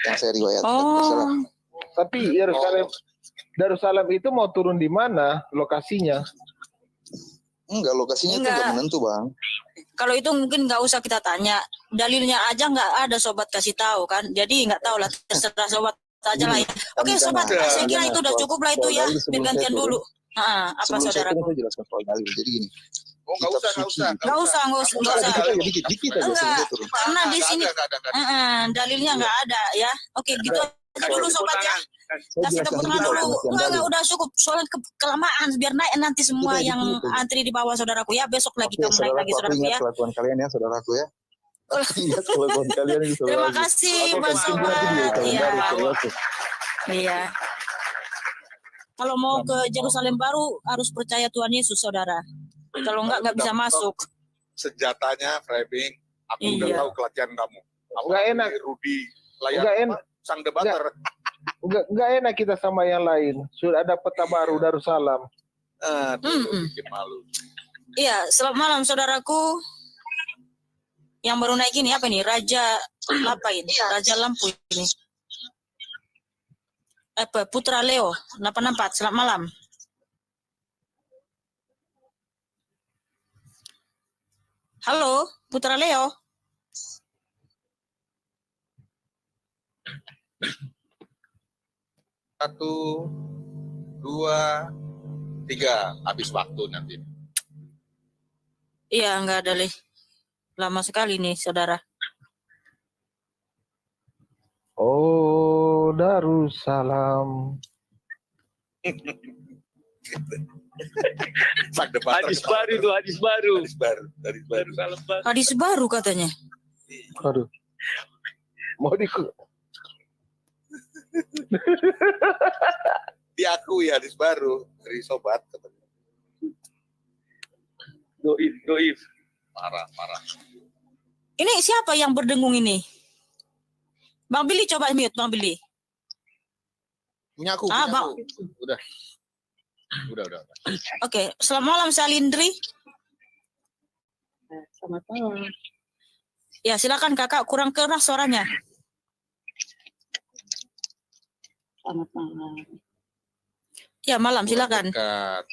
yang saya riwayatkan. Oh, Tapi Darussalam itu mau turun di mana lokasinya? Enggak, lokasinya itu Enggak. enggak menentu bang. kalau itu mungkin nggak usah kita tanya. Dalilnya aja nggak ada sobat kasih tahu kan. Jadi nggak tahu lah, terserah sobat aja lah ya. Oke sobat, saya kira itu udah cukup lah itu ya. Biar gantian dulu. Apa Sebelum saya saudaraku? turun, saya jelaskan soal dalil. Jadi gini. Oh, nggak usah, nggak usah. Nggak usah. Dikit aja sebelum saya turun. Karena di Nggak sini ada, nggak ada. dalilnya nggak ada ya. Oke, gitu aja dulu sobat ya. Saya Kasih jelaskan tepuk sedikit tangan dulu. pengertian dalil. Enggak, udah cukup. Soalnya kelamaan biar naik nanti semua Dikit, yang dikit. antri di bawah saudaraku ya. Besok lagi Oke, kamu naik lagi saudaraku, aku saudaraku ingat ya. kelakuan kalian ya, saudaraku ya. Ingat kelakuan kalian ini, saudaraku. Terima kasih Mas Sobat. Iya. Iya. Kalau mau ke Yerusalem baru harus percaya Tuhan Yesus, saudara. Kalau nggak bisa masuk. Senjatanya framing. Aku udah Iya. tahu kelatihan kamu. Nggak enak. Rudy layar Nggak enak. sang debater. Nggak enak kita sama yang lain. Sudah ada peta baru Darussalam. Bikin malu. Iya, selamat malam saudaraku. Yang baru naik ini apa nih? Raja apa ini? Raja Lampu ini. Putra Leo 84. Selamat malam. Halo, Putra Leo. Satu, dua, tiga. Habis waktu nanti. Iya, nggak ada leh. Lama sekali nih, saudara. Oh, Darussalam. Sang debater. hadis baru itu, hadis baru. Hadis baru. Hadis baru. Salam baru. Hadis baru katanya. Aduh. Mau Diakui hadis baru dari sobat. Doif. Parah. Ini siapa yang berdengung ini? Bang Billy coba mute, Bang Billy. Punya aku. Bang. Udah. Oke, selamat malam Salindri. Selamat malam. Ya, silakan Kakak, kurang keras suaranya. Selamat malam. Ya, malam, silakan.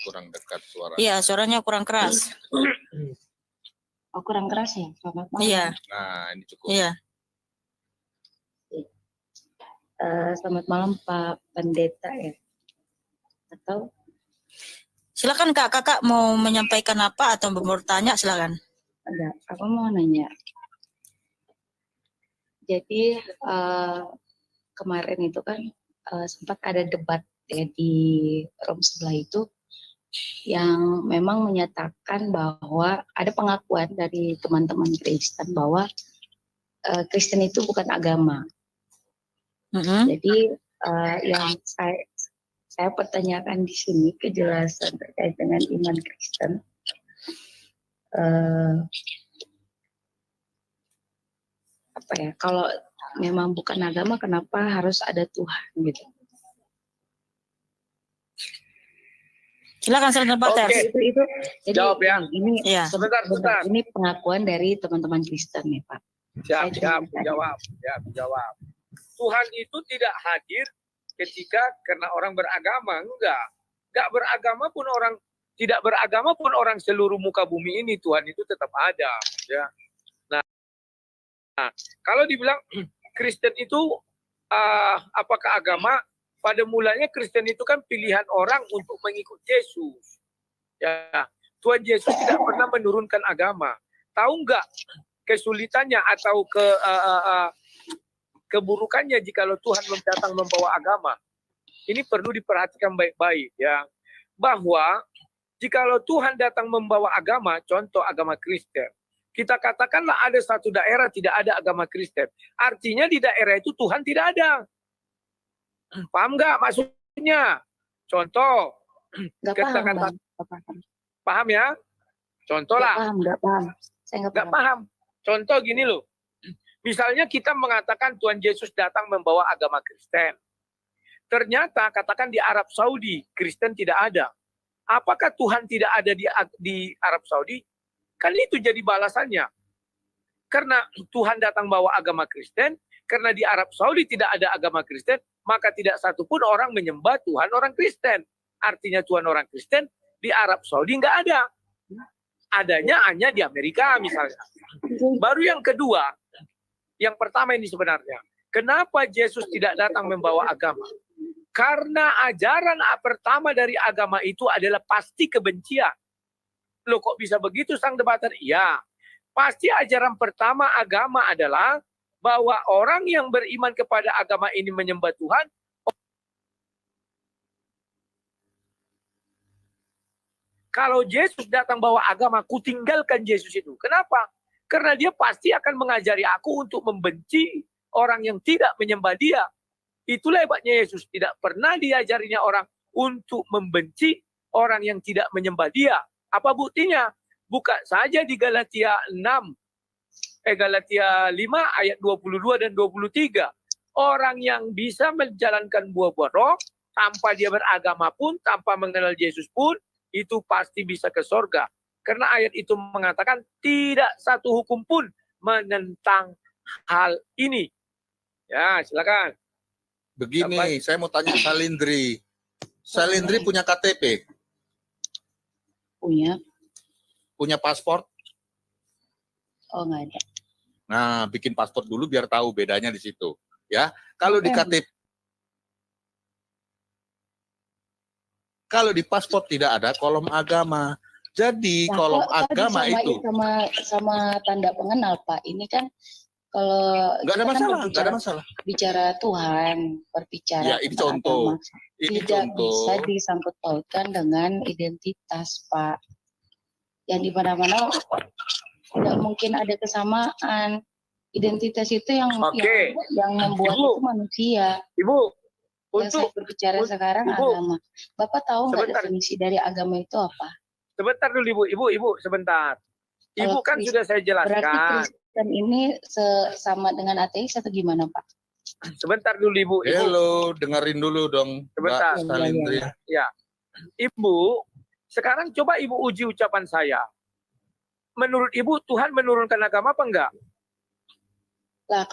Kurang dekat suara. Iya, suaranya kurang keras. Oh, kurang keras ya? Selamat malam. Iya, Nah, ini cukup. iya. Selamat malam Pak Pendeta ya. Atau Silakan Kak, Kakak mau menyampaikan apa atau bertanya, silakan. enggak? Aku mau nanya. Jadi kemarin itu kan sempat ada debat ya di room sebelah itu yang memang menyatakan bahwa ada pengakuan dari teman-teman Kristen bahwa Kristen itu bukan agama. Jadi yang saya saya pertanyakan di sini kejelasan terkait dengan iman Kristen. Apa ya? Kalau memang bukan agama, kenapa harus ada Tuhan gitu? Silakan Saudara Pater. Oke. Itu jadi Jawab ya. ini Iya. Sebentar. ini pengakuan dari teman-teman Kristen nih Pak. Siap, jawab. Tuhan itu tidak hadir ketika karena orang beragama, enggak beragama pun orang tidak beragama pun orang seluruh muka bumi ini Tuhan itu tetap ada, ya. Nah, kalau dibilang Kristen itu apakah agama? Pada mulanya Kristen itu kan pilihan orang untuk mengikut Yesus. Ya, Tuhan Yesus tidak pernah menurunkan agama. Tahu nggak kesulitannya atau keburukannya jikalau Tuhan datang membawa agama? Ini perlu diperhatikan baik-baik ya. Bahwa jikalau Tuhan datang membawa agama, contoh agama Kristen, kita katakanlah ada satu daerah tidak ada agama Kristen. Artinya di daerah itu Tuhan tidak ada. Paham nggak maksudnya? Contoh, Nggak paham, Bang. Paham ya? Contoh lah. Nggak paham. Saya nggak paham. Contoh gini loh. Misalnya kita mengatakan Tuhan Yesus datang membawa agama Kristen. Ternyata katakan di Arab Saudi, Kristen tidak ada. Apakah Tuhan tidak ada di Arab Saudi? Kan itu jadi balasannya. Karena Tuhan datang bawa agama Kristen, karena di Arab Saudi tidak ada agama Kristen, maka tidak satupun orang menyembah Tuhan orang Kristen. Artinya Tuhan orang Kristen di Arab Saudi nggak ada. Adanya hanya di Amerika misalnya. Baru yang kedua, yang pertama ini sebenarnya. Kenapa Yesus tidak datang membawa agama? Karena ajaran pertama dari agama itu adalah pasti kebencian. Loh kok bisa begitu sang debater? Iya. Pasti ajaran pertama agama adalah bahwa orang yang beriman kepada agama ini menyembah Tuhan. Kalau Yesus datang bawa agama, ku tinggalkan Yesus itu. Kenapa? Karena dia pasti akan mengajari aku untuk membenci orang yang tidak menyembah dia. Itulah hebatnya Yesus. Tidak pernah diajarinya orang untuk membenci orang yang tidak menyembah dia. Apa buktinya? Buka saja di Galatia 5 ayat 22 dan 23. Orang yang bisa menjalankan buah-buah roh tanpa dia beragama pun, tanpa mengenal Yesus pun, itu pasti bisa ke sorga. Karena ayat itu mengatakan tidak satu hukum pun menentang hal ini. Ya, silakan. Begini, saya mau tanya Salindri. Salindri punya KTP? Punya. Punya paspor? Oh, nggak ada. Nah, bikin paspor dulu biar tahu bedanya di situ. Ya, kalau di KTP, kalau di paspor tidak ada kolom agama. Jadi kolom agama itu sama tanda pengenal, Pak. Ini kan kalau nggak ada masalah, nggak ada masalah. Bicara Tuhan, berbicara Ya, ini contoh. agama, Ini tidak contoh. bisa disangkut pautkan dengan identitas, Pak. Yang di mana-mana tidak mungkin ada kesamaan. Identitas itu yang membuat Ibu, itu manusia. Ibu, Yang saya berbicara sekarang agama. Bapak tahu nggak definisi dari agama itu apa? Sebentar dulu Ibu, sebentar. Ibu Kalau kan sudah saya Berarti jelaskan. Kristen ini sama dengan ateis atau gimana, Pak? Sebentar dulu Ibu. Halo, dengerin dulu dong. Sebentar. Mbak Salindri. Ya. Ibu, sekarang coba Ibu uji ucapan saya. Menurut Ibu, Tuhan menurunkan agama apa enggak? Lah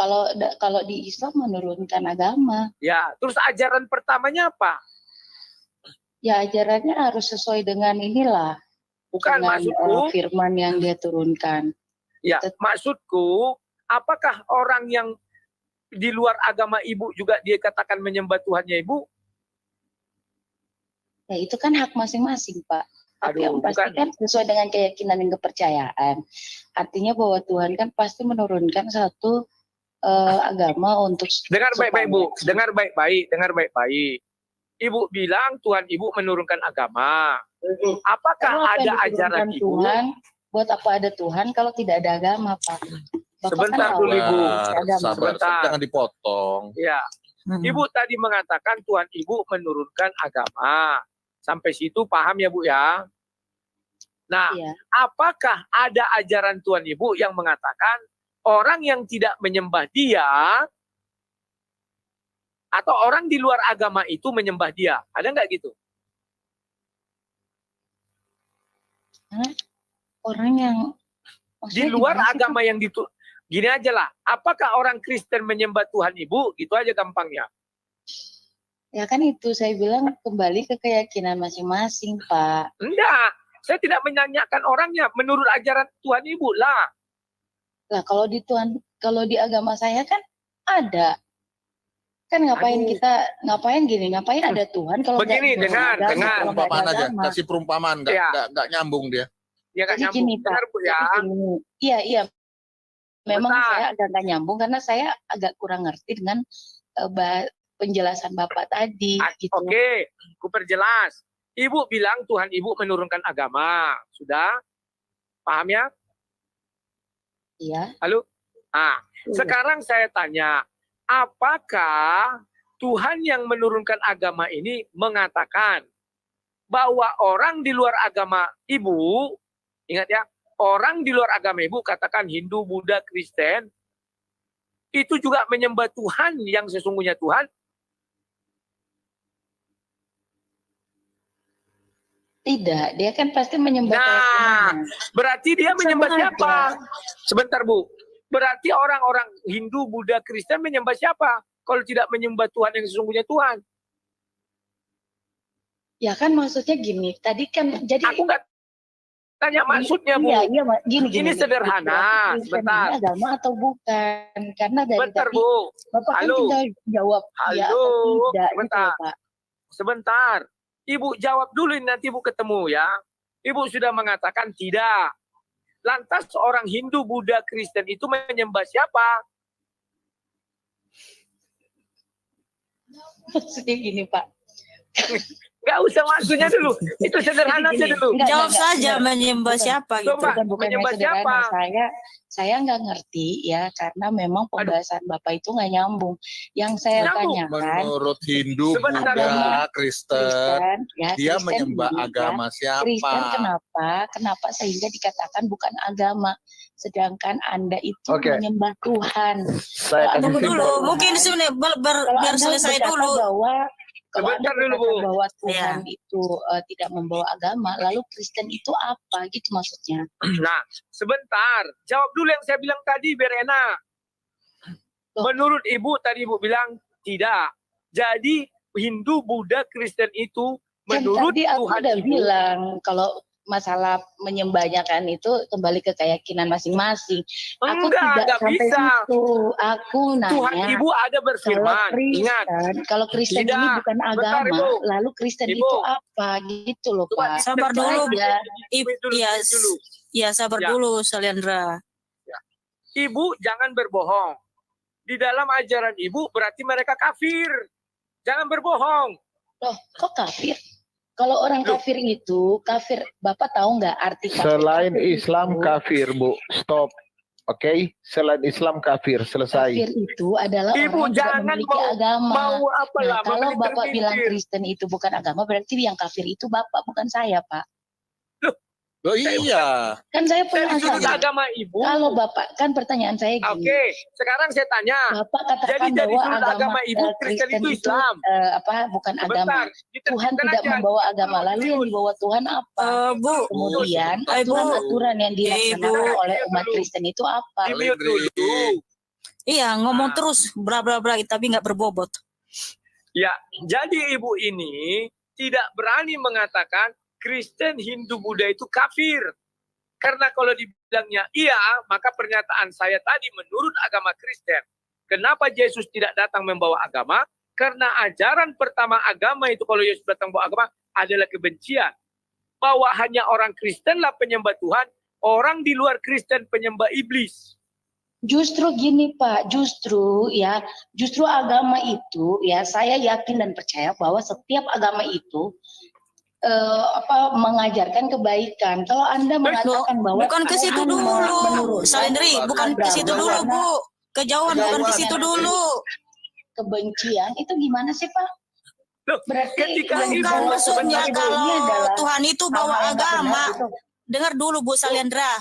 kalau di Islam menurunkan agama. Ya, terus ajaran pertamanya apa? Ya ajarannya harus sesuai dengan inilah. Bukan, dengan, maksudku. Firman yang dia turunkan. Ya, maksudku, apakah orang yang di luar agama Ibu juga dia katakan menyembah Tuhannya Ibu? Ya itu kan hak masing-masing, Pak. Tapi yang pasti bukan. kan sesuai dengan keyakinan dan kepercayaan. Artinya bahwa Tuhan kan pasti menurunkan satu agama untuk Dengar baik-baik Bu, dengar baik-baik. Ibu bilang Tuhan Ibu menurunkan agama. Apakah ada ajaran Ibu? Tuhan, buat apa ada Tuhan kalau tidak ada agama, Pak? Bapak Sebentar kan dulu Ibu. Sabar, Sebentar. jangan dipotong. Ya, Ibu tadi mengatakan Tuhan Ibu menurunkan agama. Sampai situ paham ya Bu ya? Nah, Iya. apakah ada ajaran Tuhan Ibu yang mengatakan orang yang tidak menyembah Dia atau orang di luar agama itu menyembah Dia? Ada nggak gitu? Orang yang Di maksudnya luar gimana sih, agama yang gini aja lah. Apakah orang Kristen menyembah Tuhan Ibu? Gitu aja gampangnya. Ya kan itu saya bilang kembali ke keyakinan masing-masing, Pak. Enggak. Saya tidak menanyakan orangnya. Menurut ajaran Tuhan Ibu lah. Lah kalau di agama saya kan ada. Kan ngapain Aduh. ngapain ada Tuhan kalau nggak Begini, ada dengar, agama, dengar. kalau nggak ada Perumpamaan aja, agama. kasih perumpamaan, Iya. nggak nyambung dia. Ya nggak Jadi nyambung. gini, Pak. Benar Bu ya. Jadi gini. Iya. Memang Bentar. saya agak nggak nyambung karena saya agak kurang ngerti dengan penjelasan Bapak tadi. Gitu. Oke, ku perjelas. Ibu bilang Tuhan Ibu menurunkan agama. Sudah? Paham ya? Iya. Halo? Nah, Iya. sekarang saya tanya, apakah Tuhan yang menurunkan agama ini mengatakan bahwa orang di luar agama Ibu, ingat ya, orang di luar agama Ibu, katakan Hindu, Buddha, Kristen, itu juga menyembah Tuhan yang sesungguhnya Tuhan? Tidak, dia kan pasti menyembah Nah, keyakinannya. berarti dia menyembah Sama siapa? aja. Sebentar Bu, berarti orang-orang Hindu, Buddha, Kristen menyembah siapa? Kalau tidak menyembah Tuhan yang sesungguhnya Tuhan. Ya kan maksudnya gini, tadi kan jadi Aku nggak tanya maksudnya Bu. Iya, gini. Ini sederhana. Kristen Sebentar. ini agama atau bukan? Karena dari Sebentar tadi Bu. Bapak kan Halo. tinggal jawab ya Halo. atau tidak gitu Sebentar. loh, Pak. Sebentar. Ibu jawab dulu, nanti Ibu ketemu ya. Ibu sudah mengatakan tidak. Lantas orang Hindu, Buddha, Kristen itu menyembah siapa? Maksudnya gini, Pak. Nggak usah maksudnya dulu. Itu sederhana aja dulu. Enggak, Jawab enggak, saja enggak. menyembah Bukan. siapa gitu. Coba. Bukan Menyembah yang sederhana. siapa? Saya nggak ngerti ya karena memang pembahasan Bapak itu nggak nyambung. Yang saya Nyambung. tanyakan Menurut Hindu, Sebentar, Buddha, Agama Kristen, Kristen, ya dia Kristen menyembah dulu, ya. agama siapa? Kristen kenapa sehingga dikatakan bukan agama, sedangkan Anda itu Oke. menyembah Tuhan. Saya kasih Tunggu dulu, simpel. mungkin sebenarnya Kalau biar Anda selesai berkata dulu. kalau Anda Sebentar dulu, berkata Bu. bahwa Tuhan itu tidak membawa agama, lalu Kristen itu apa gitu maksudnya? Nah, sebentar. Jawab dulu yang saya bilang tadi, biar enak. Loh. Menurut Ibu, tadi Ibu bilang tidak. Jadi, Hindu, Buddha, Kristen itu Kan menurut tadi aku Tuhan udah Ibu. bilang kalau masalah menyembahnya kan itu kembali ke keyakinan masing-masing. Aku tidak Enggak sampai bisa. situ. Aku Tuhan nanya Ibu ada berfirman. Ingat, kalau Kristen ini Tidak. bukan Bentar, agama, Ibu. lalu Kristen Ibu. itu apa gitu loh, Coba Pak. Sabar Itu dulu, aja. Bu. Ya, sabar Ya. dulu, Saliandra. Ibu jangan berbohong. Di dalam ajaran Ibu berarti mereka kafir. Jangan berbohong. Loh, kok kafir? Kalau orang Loh. kafir itu, kafir, Bapak tahu nggak arti kafir? Selain Kafir Islam itu- kafir, Bu. Stop. Oke, selain Islam kafir, selesai. Kafir itu adalah Ibu orang yang tidak jangan memiliki agama. Mau apa Nah, lah? kalau memberi Bapak bilang terpikir. Kristen itu bukan agama, berarti yang kafir itu Bapak, bukan saya, Pak. Oh iya. Kan saya Saya disebut penasaran. agama Ibu. Kalau Bapak, kan pertanyaan saya gini. Oke, sekarang saya tanya. Bapak katakan Jadi dari bahwa sudut agama Ibu, Kristen itu Islam. bukan agama. Sebentar, Tuhan ditertibkan tidak aja. membawa agama. Lalu yang dibawa Tuhan apa? Bu, Kemudian Ibu. aturan-aturan yang dilaksanakan Ibu. oleh umat Kristen itu apa? Di-mute dulu. iya ngomong Ah. terus bla bla bla tapi nggak berbobot. Ya, jadi Ibu ini tidak berani mengatakan Kristen, Hindu, Buddha itu kafir. Karena kalau dibilangnya iya, maka pernyataan saya tadi menurut agama Kristen. Kenapa Yesus tidak datang membawa agama? Karena ajaran pertama agama itu kalau Yesus datang membawa agama adalah kebencian. Bahwa hanya orang Kristenlah penyembah Tuhan, orang di luar Kristen penyembah iblis. Justru gini Pak, justru agama itu ya saya yakin dan percaya bahwa setiap agama itu mengajarkan kebaikan. Kalau Anda mengatakan bahwa Bukan ke situ Tuhan dulu, menurunkan Salindri, bukan ke situ dulu, agama, Bu. Kejauhan, bukan ke situ dulu. kebencian itu gimana sih Pak? Loh, Berarti ketika yang ibu Bukan dibawa maksudnya kebencian kalau ini adalah Tuhan itu hal-hal bawa yang nggak benar agama. gitu. Dengar dulu Bu Saliandra.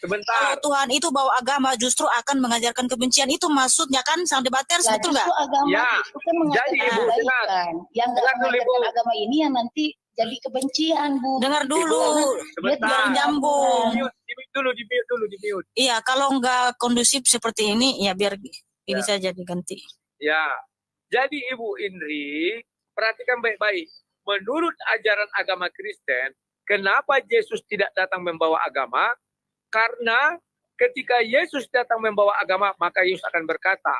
Kalau sebentar. Tuhan itu bawa agama justru akan mengajarkan kebencian. Itu maksudnya kan sang debaters, Lah betul nggak? justru agama Ya, itu kan jadi mengatakan Ibu dengar. kebaikan. Yang nggak Dengar dulu, mengajarkan Ibu. agama ini yang nanti jadi kebencian Bu. Dengar dulu. Biar Sebentar. nyambung. Di mute. Iya, kalau nggak kondusif seperti ini, ya biar ini Ya. saja diganti. Ya, jadi Ibu Indri, perhatikan baik-baik. Menurut ajaran agama Kristen, kenapa Yesus tidak datang membawa agama? Karena ketika Yesus datang membawa agama, maka Yesus akan berkata,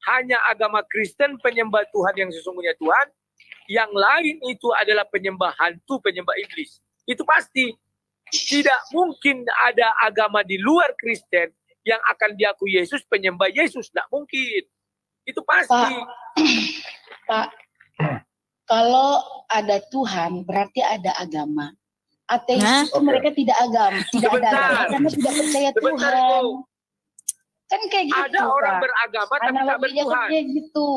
hanya agama Kristen penyembah Tuhan yang sesungguhnya Tuhan, yang lain itu adalah penyembah hantu, penyembah iblis. Itu pasti. Tidak mungkin ada agama di luar Kristen yang akan diakui Yesus penyembah Yesus. Tidak mungkin. Itu pasti. Pak, kalau ada Tuhan berarti ada agama. Ateis Hah? itu mereka tidak ada agama Sebentar. karena tidak percaya Sebentar, Tuhan. Ibu. Kan kayak gitu. Ada orang Pak. beragama tapi tak Analoginya bertuhan. kayak gitu.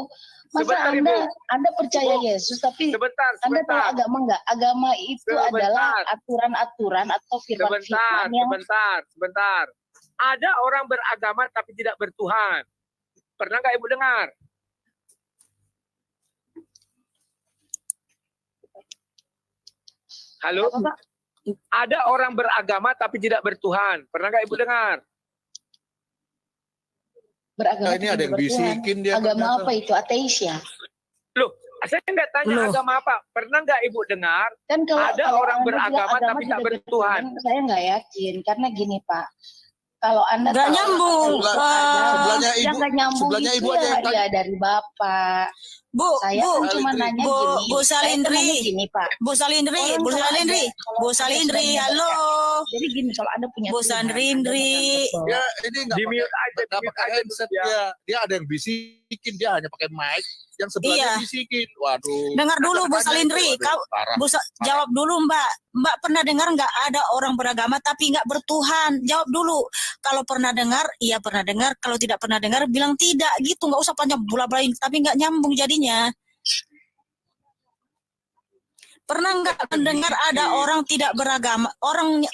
Masa Sebentar, Ibu. Anda percaya Ibu. Yesus tapi Sebentar. Anda tahu agama enggak? Agama itu Sebentar. adalah aturan-aturan atau firman-firman yang Sebentar. Ada orang beragama tapi tidak bertuhan. Pernah nggak Ibu dengar? Halo? apa, Pak? Ada orang beragama tapi tidak bertuhan. Pernah nggak Ibu dengar? Beragama Nah, ini ada tidak yang bertuhan. bisikin dia. Agama ternyata. apa itu? Ateis ya? Loh, saya nggak tanya Loh. agama apa. Pernah nggak Ibu dengar? Kan Ada kalau orang Anda bilang beragama agama tapi tak tidak bertuhan. Saya nggak yakin karena gini Pak. Kalau Anda Nggak tahu nyambung. ateis itu Eh, ada, sebelahnya yang Ibu- nggak nyambung sebelahnya itu Ibu aja yang ya dari Bapak. Bu, Saya Bu, kan cuma nanya Bu, gini. Bu Saya Salindri. nanya gini Pak. Bu Salindri, Orang Bu kalau Salindri, ada- kalau Bu ada Salindri, sebenarnya halo. Jadi gini, kalau Anda punya Bu Tuhan, Salindri. Anda menganggap bahwa Ya, ini nggak Di pakai mute aja, nggak di mute pakai aja headset dulu, ya. dia. Dia ada yang bisikin, dia hanya pakai mic. Yang sebelahnya Iya. bisikin. Waduh. Dengar dulu Bu Kata-katanya Salindri, itu, kau waduh, parah. Bu, jawab dulu Mbak. Mbak pernah dengar nggak ada orang beragama tapi nggak bertuhan? Jawab dulu. Kalau pernah dengar, iya pernah dengar. Kalau tidak pernah dengar, bilang tidak. Gitu, nggak usah panjang bola-balain. Tapi nggak nyambung jadinya. Pernah nggak mendengar ada orang tidak beragama,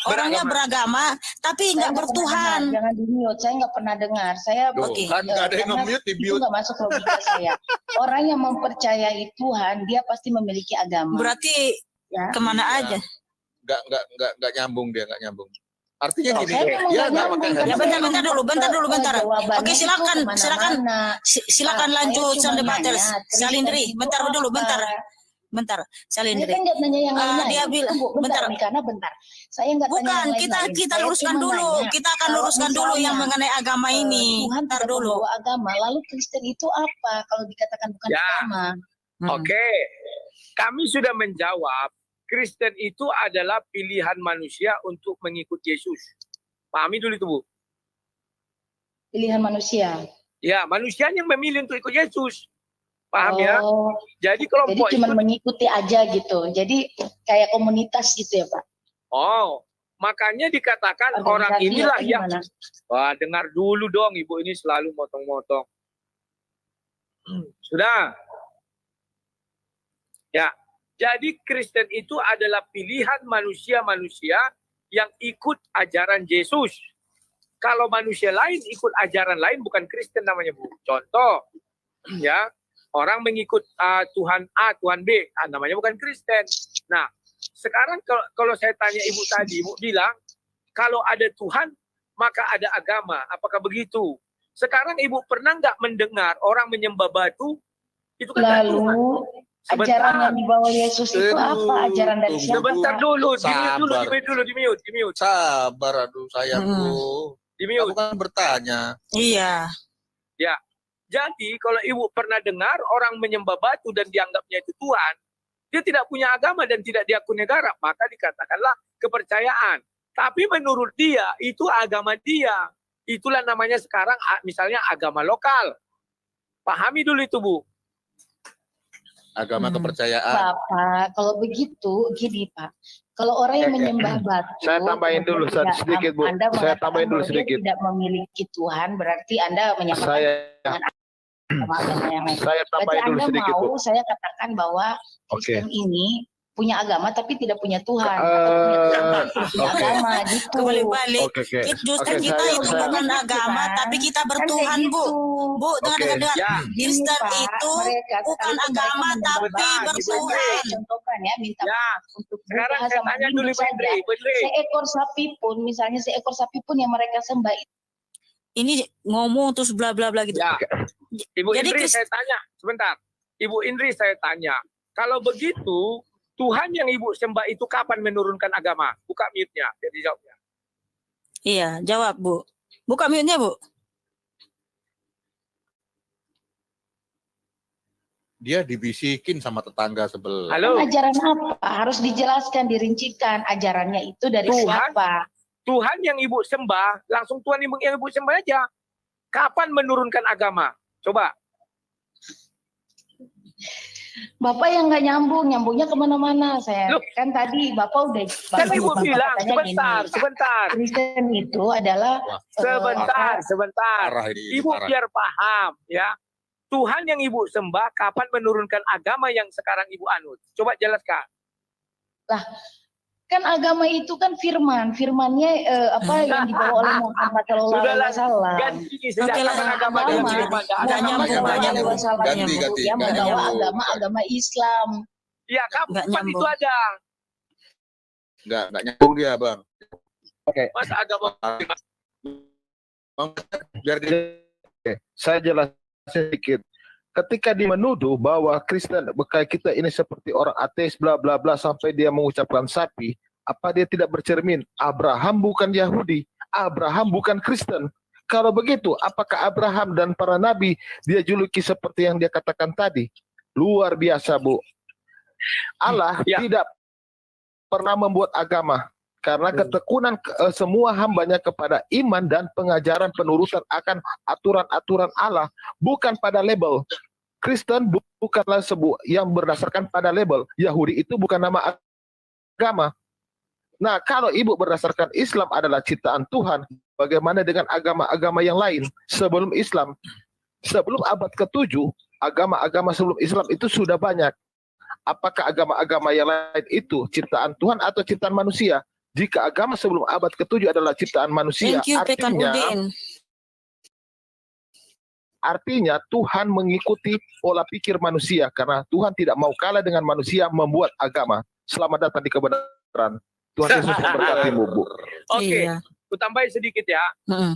orangnya beragama tapi nggak Saya nggak pernah bertuhan? dengar, jangan di mute. Saya nggak pernah dengar. Saya Duh, Oke. kan nggak ada yang karena nge-mute, di itu mute. nggak masuk logika saya. Orang yang mempercayai Tuhan, dia pasti memiliki agama. Berarti Ya. kemana Iya. aja? Nggak nyambung dia, nggak nyambung. Artinya Saya gini, memang dia nggak nggak nyambung, pakai karena Ya, headset. bentar, bentar dulu, bentar. jawabannya Oke, itu silakan, kemana-mana. silakan Pak, lanjut saya cuma sang debaters. nanya, Kristen Salindri, itu bentar dulu, apa? bentar. Saya Salindri. kan nggak nanya yang lain-lain. Dia bilang, Tunggu, bentar, bentar. nih, karena bentar. Saya nggak tanya Bukan, yang kita lain-lain. kita Saya luruskan cuma dulu. nanya, Kita akan kalau luruskan dulu yang misalnya, mengenai agama ini. Tuhan Ntar tidak dulu. membawa agama, lalu Kristen itu apa kalau dikatakan bukan Ya. agama? Oke. Kami sudah menjawab, Kristen itu adalah pilihan manusia untuk mengikut Yesus. Pahami dulu itu, Bu. Pilihan manusia. Ya, manusia yang memilih untuk ikut Yesus. Paham ya? Oh, Jadi jadi kelompok cuma itu, mengikuti aja gitu. Jadi kayak komunitas gitu ya Pak. makanya dikatakan orang Organisasi inilah atau yang, gimana? wah dengar dulu dong, Ibu ini selalu motong-motong. Sudah. Ya, jadi Kristen itu adalah pilihan manusia-manusia yang ikut ajaran Yesus. Kalau manusia lain ikut ajaran lain, bukan Kristen namanya, Bu. Contoh, ya, orang mengikut Tuhan A, Tuhan B, namanya bukan Kristen. Nah, sekarang kalau saya tanya Ibu tadi, Ibu bilang, kalau ada Tuhan, maka ada agama. Apakah begitu? Sekarang Ibu pernah nggak mendengar orang menyembah batu? Itu kan nggak Tuhan. Lalu Sebentar. ajaran yang dibawa Yesus itu apa? Ajaran dari Tunggu. siapa? Sebentar dulu, di mute. Sabar, aduh sayangku. Di Kamu mute. kan bertanya. Iya. Jadi kalau Ibu pernah dengar orang menyembah batu dan dianggapnya itu Tuhan, dia tidak punya agama dan tidak diakui negara, maka dikatakanlah kepercayaan. Tapi menurut dia, itu agama dia. Itulah namanya sekarang misalnya agama lokal. Pahami dulu itu, Bu. Agama Hmm. kepercayaan. Bapak, kalau begitu gini Pak. Kalau orang yang menyembah batu, Saya tambahin dulu kemudian sedikit, Bu. Anda Saya mengatakan tambahin dulu bahwa dia sedikit. tidak memiliki Tuhan, berarti Anda menyamakan Saya dengan sama agama yang lain. Saya Berarti tambahin dulu Anda sedikit, Bu. mau saya katakan bahwa Kristen ini punya agama tapi tidak punya Tuhan, atau punya Tuhan tapi tidak punya Oke. agama gitu. Kebalik-balik. Oke. Justru Oke, kita itu saya- bukan agama, Kan? tapi kita Kan kayak bertuhan, Bu. gitu. Bu, dengar. Ya. Gini, Kristen Pak, itu mereka bukan sekalipun agama, mereka tapi menyembah Baal, bertuhan. misalnya contohkan ya, minta Ya, untuk sekarang berdoa saya sama tanya Hindu dulu Bu saja. Indri. Bu Indri. Seekor sapi pun, misalnya seekor sapi pun yang mereka sembah itu. Ini ngomong terus bla bla bla gitu. Ya. Ibu Jadi Indri saya tanya, sebentar. Ibu Indri saya tanya, kalau begitu Tuhan yang Ibu sembah itu kapan menurunkan agama? Buka mute-nya, biar dijawabnya. Iya, jawab, Bu. Buka mute-nya, Bu. Dia dibisikin sama tetangga sebelah. Halo, Ajaran apa? Harus dijelaskan, dirincikan ajarannya itu dari Tuhan. siapa. Tuhan yang Ibu sembah, langsung Tuhan yang Ibu sembah aja. Kapan menurunkan agama? Coba. Bapak yang nggak nyambungnya kemana-mana. Saya Loh. kan tadi Bapak udah Kan Ibu Bapak bilang, katanya sebentar. Kristen itu adalah Sebentar. Arah ini. Ibu arah. biar paham ya. Tuhan yang Ibu sembah kapan menurunkan agama yang sekarang Ibu anut? Coba jelaskan. kan agama itu kan firmannya yang dibawa oleh Muhammad Sallallahu Alaihi Wasallam. Ganti sejak Oke lah, kapan agama Agama. diterima? Nggak ada Nggak agama nyambung, yang nggak baru. nyambung. Ganti. Yang Nggak membawa nyambung. agama Islam. Iya, Nggak kapan nyambung. itu ada? Nggak nyambung dia, Bang. Masa agama Bang, biar dia Oke, saya jelasin sedikit. Ketika dia menuduh bahwa Kristen kayak kita ini seperti orang ateis bla bla bla sampai dia mengucapkan sapi, apa dia tidak bercermin? Abraham bukan Yahudi, Abraham bukan Kristen. Kalau begitu, apakah Abraham dan para nabi dia juluki seperti yang dia katakan tadi? Luar biasa, Bu. Allah Ya. tidak pernah membuat agama. Karena ketekunan semua hambanya kepada iman dan pengajaran penurutan akan aturan-aturan Allah, bukan pada label. Kristen bukanlah sebuah yang berdasarkan pada label. Yahudi itu bukan nama agama. Nah, kalau ibu berdasarkan Islam adalah ciptaan Tuhan, bagaimana dengan agama-agama yang lain sebelum Islam? Sebelum abad ke-7, agama-agama sebelum Islam itu sudah banyak. Apakah agama-agama yang lain itu ciptaan Tuhan atau ciptaan manusia? Jika agama sebelum abad ke-7 adalah ciptaan manusia, Thank you, Pekan Udin. artinya Tuhan mengikuti pola pikir manusia karena Tuhan tidak mau kalah dengan manusia membuat agama. Selamat datang di kebenaran. Tuhan Yesus memberkatimu, Bu. Oke, Iya. ku tambahin sedikit ya. Mm-mm.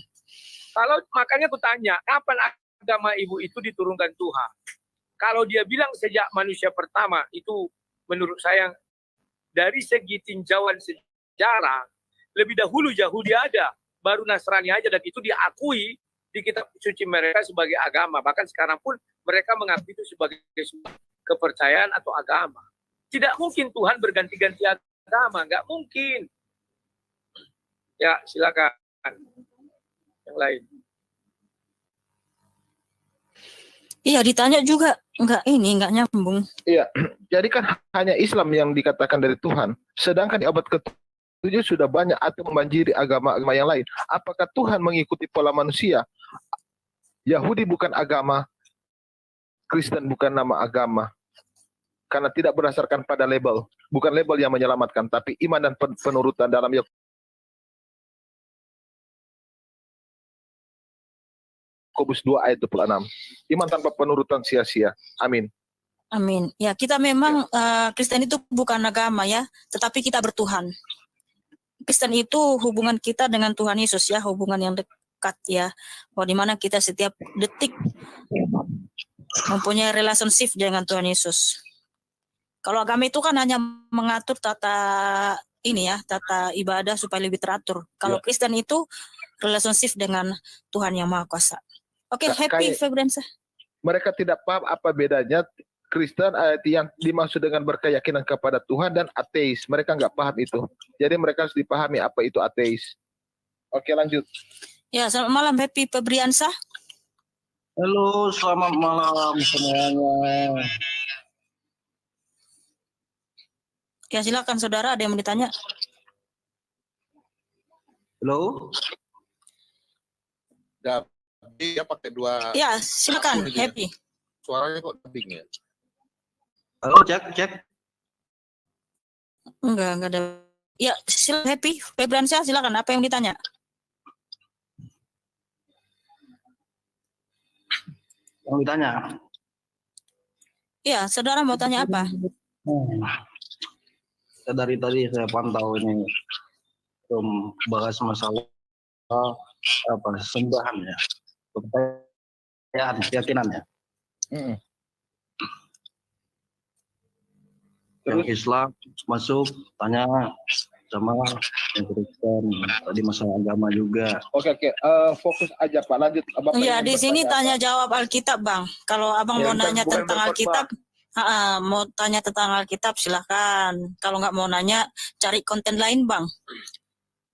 Kalau makanya ku tanya, kapan agama Ibu itu diturunkan Tuhan? Kalau dia bilang sejak manusia pertama, itu menurut saya dari segi tinjauan sejarah, lebih dahulu Yahudi ada, baru Nasrani aja, dan itu diakui di kitab suci mereka sebagai agama. Bahkan sekarang pun mereka mengakui itu sebagai kepercayaan atau agama. Tidak mungkin Tuhan berganti-ganti agama, nggak mungkin. Ya, silakan. Yang lain. Iya, ditanya juga nggak nyambung. Jadi kan hanya Islam yang dikatakan dari Tuhan. Sedangkan di abad ke-7 sudah banyak atau membanjiri agama-agama yang lain. Apakah Tuhan mengikuti pola manusia? Yahudi bukan agama, Kristen bukan nama agama. Karena tidak berdasarkan pada label. Bukan label yang menyelamatkan, tapi iman dan penurutan dalam Yakobus 2 ayat 26. Iman tanpa penurutan sia-sia. Amin. Amin. Ya, kita memang Kristen itu bukan agama ya, tetapi kita bertuhan. Kristen itu hubungan kita dengan Tuhan Yesus ya, hubungan yang dekat ya. Bahwa di mana kita setiap detik mempunyai relationship dengan Tuhan Yesus. Kalau agama itu kan hanya mengatur tata ibadah supaya lebih teratur. Kalau Kristen itu relationship dengan Tuhan yang Maha Kuasa. Oke, happy Febriansa. Mereka tidak paham apa bedanya Kristen yang dimaksud dengan berkeyakinan kepada Tuhan dan ateis. Mereka nggak paham itu. Jadi mereka harus dipahami apa itu ateis. Oke, lanjut. Ya, selamat malam Happy Febriansa. Halo, selamat malam semuanya. Ya, silakan saudara, ada yang mau ditanya? Halo. Dia pakai dua. Ya, silakan, akun itu ya. Happy. Suaranya kok dubbing ya? Halo, cek. Enggak ada. Ya, silakan Happy. Febransyah, silakan. Apa yang ditanya? Yang ditanya. Ya, saudara mau tanya apa? Dari tadi saya pantau ini bahas masalah sembahan ya, kepercayaan, keyakinan ya. Yang Islam masuk tanya sama yang Kristen, tadi masalah agama juga. Oke, fokus aja Pak, lanjut. Ya, di sini tanya jawab Alkitab, Bang. Kalau Abang mau nanya tentang Alkitab, mau tanya tentang Alkitab silahkan. Kalau nggak mau nanya, cari konten lain, Bang.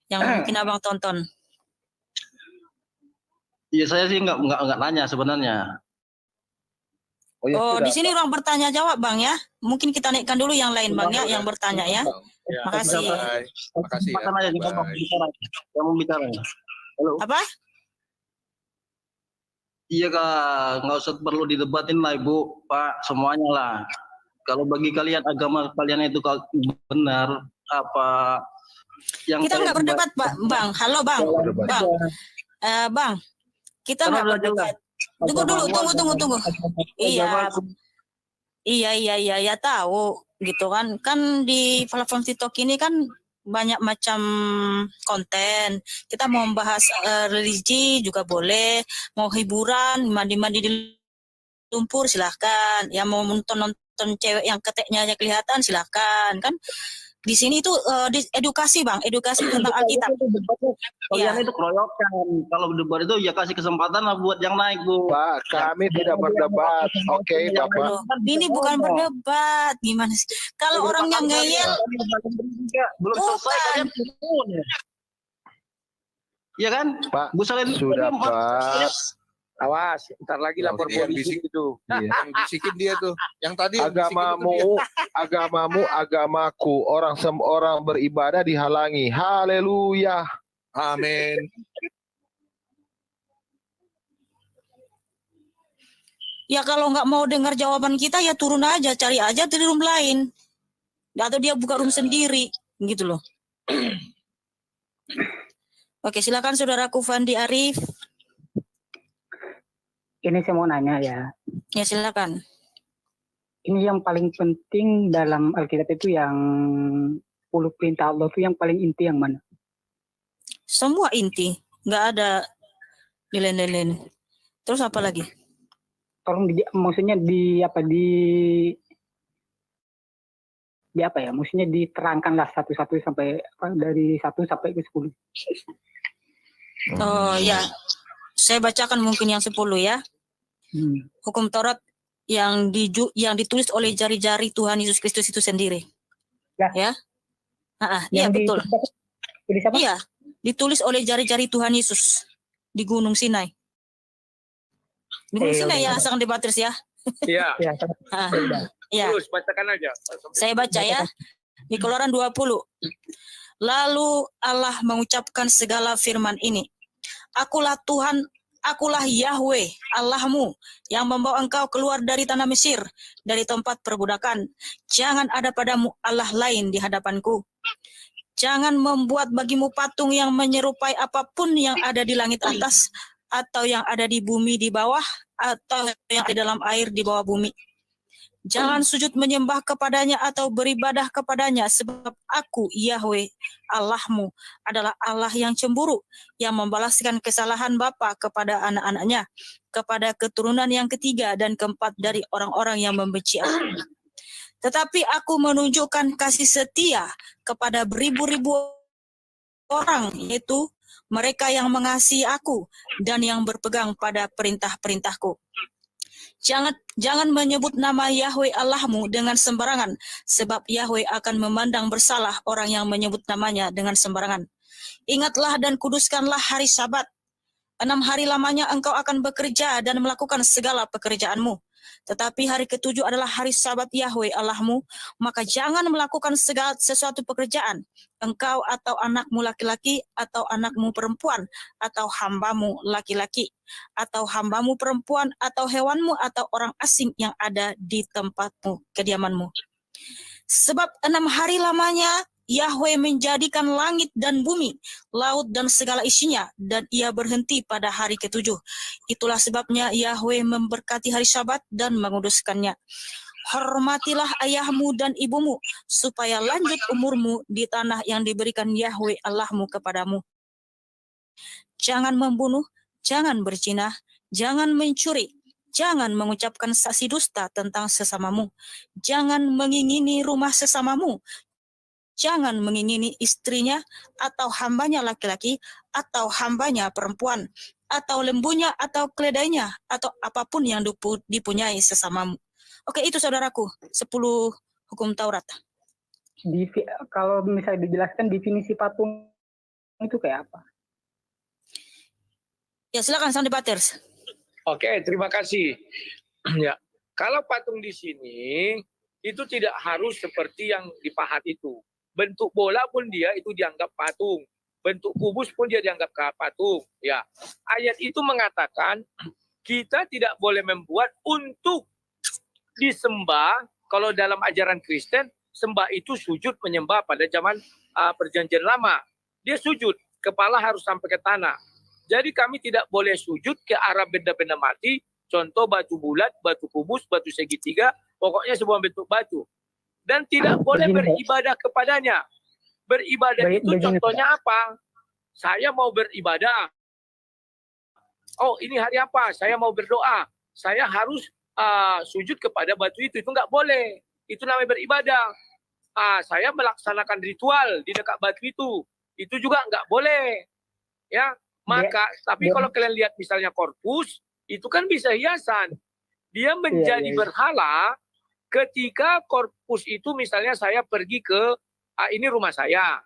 Yang mungkin Abang tonton. Iya, saya sih nggak nanya sebenarnya. Oh, di sini orang bertanya jawab, Bang ya. Mungkin kita naikkan dulu yang lain, Bang ya, yang bertanya ya. Makasih. Makasih ya. Yang mau bicara. Halo. Apa? Iya Kak, nggak usah perlu didebatin lah Ibu, Pak, semuanya lah. Kalau bagi kalian agama kalian itu benar, apa yang kita nggak berdebat, Pak, Bang. Halo, Bang. Bang. Bang, kita nggak berdebat. Tunggu dulu, tunggu. Iya, tahu gitu kan. Kan di platform TikTok ini kan banyak macam konten. Kita mau membahas religi juga boleh, mau hiburan, mandi-mandi di lumpur silahkan. Yang mau nonton cewek yang keteknya aja kelihatan silahkan kan. Di sini itu edukasi, Bang, edukasi tentang Alkitab. Kalian itu keroyokan. Kalau debat itu ya kasih kesempatan lah buat yang naik, Bu. Pak, kami tidak berdebat. Oke, Bapak. Ini bukan berdebat. Gimana sih? Kalau orang yang ngeyel belum selesai kalian turun ya. Iya kan? Pak, Bu Salin sudah, Pak. Awas, ntar lagi lapor polisi itu. Yang bisikin dia tuh. Yang tadi agamamu, agamaku. Orang beribadah dihalangi. Haleluya. Amin. ya kalau nggak mau dengar jawaban kita ya turun aja, cari aja di room lain. Atau dia buka room sendiri, gitu loh. Oke, silakan saudaraku Fandi Arif. Ini saya mau nanya ya. Ya, silakan. Ini yang paling penting dalam Alkitab itu yang 10 perintah Allah itu yang paling inti yang mana? Semua inti, nggak ada dilen-dilen. Terus apa lagi? Tolong maksudnya di apa ya? Maksudnya diterangkanlah satu-satu sampai dari 1 sampai ke 10. Oh ya, saya bacakan mungkin yang 10 ya. Hukum Taurat yang ditulis oleh jari-jari Tuhan Yesus Kristus itu sendiri. Ya. Iya betul. Iya, ditulis oleh jari-jari Tuhan Yesus di Gunung Sinai. Di Gunung Sinai ya, sang debaters ya. Iya. Ya. Terus bacakan aja. Saya baca ya. Di Keluaran 20. Lalu Allah mengucapkan segala firman ini. Akulah Tuhan, akulah Yahweh Allahmu yang membawa engkau keluar dari tanah Mesir, dari tempat perbudakan. Jangan ada padamu Allah lain di hadapanku. Jangan membuat bagimu patung yang menyerupai apapun yang ada di langit atas, atau yang ada di bumi di bawah, atau yang di dalam air di bawah bumi. Jangan sujud menyembah kepadanya atau beribadah kepadanya, sebab aku, Yahweh, Allahmu, adalah Allah yang cemburu, yang membalaskan kesalahan bapa kepada anak-anaknya, kepada keturunan yang ketiga dan keempat dari orang-orang yang membenci aku. Tetapi aku menunjukkan kasih setia kepada beribu-ribu orang, yaitu mereka yang mengasihi aku dan yang berpegang pada perintah-perintahku. Jangan menyebut nama Yahweh Allahmu dengan sembarangan, sebab Yahweh akan memandang bersalah orang yang menyebut namanya dengan sembarangan. Ingatlah dan kuduskanlah hari Sabat. 6 hari lamanya engkau akan bekerja dan melakukan segala pekerjaanmu. Tetapi hari ketujuh adalah hari Sabat Yahweh Allahmu, maka jangan melakukan segala sesuatu pekerjaan, engkau atau anakmu laki-laki, atau anakmu perempuan, atau hambamu laki-laki, atau hambamu perempuan, atau hewanmu, atau orang asing yang ada di tempatmu, kediamanmu. Sebab 6 hari lamanya Yahweh menjadikan langit dan bumi, laut dan segala isinya, dan ia berhenti pada hari ketujuh. Itulah sebabnya Yahweh memberkati hari Sabat dan menguduskannya. Hormatilah ayahmu dan ibumu, supaya lanjut umurmu di tanah yang diberikan Yahweh Allahmu kepadamu. Jangan membunuh, jangan berzina, jangan mencuri, jangan mengucapkan saksi dusta tentang sesamamu, jangan mengingini rumah sesamamu, jangan mengingini istrinya, atau hambanya laki-laki, atau hambanya perempuan, atau lembunya, atau keledainya, atau apapun yang dipunyai sesamamu. Oke, itu saudaraku, 10 hukum Taurat. Kalau misalnya dijelaskan definisi patung itu kayak apa? Ya, silakan Sandi Paters. Oke, terima kasih. Ya, kalau patung di sini itu tidak harus seperti yang dipahat itu. Bentuk bola pun dia itu dianggap patung. Bentuk kubus pun dia dianggap patung. Ya, ayat itu mengatakan kita tidak boleh membuat untuk disembah. Kalau dalam ajaran Kristen, sembah itu sujud menyembah pada zaman Perjanjian Lama. Dia sujud, kepala harus sampai ke tanah. Jadi kami tidak boleh sujud ke arah benda-benda mati. Contoh batu bulat, batu kubus, batu segitiga, pokoknya semua bentuk batu. Dan tidak boleh beribadah kepadanya. Beribadah itu contohnya apa? Saya mau beribadah. Oh, ini hari apa? Saya mau berdoa. Saya harus sujud kepada batu itu nggak boleh. Itu namanya beribadah. Saya melaksanakan ritual di dekat batu itu juga nggak boleh. Ya, maka tapi kalau kalian lihat misalnya korpus, itu kan bisa hiasan. Dia menjadi berhala ketika korpus itu misalnya saya pergi ke ini rumah saya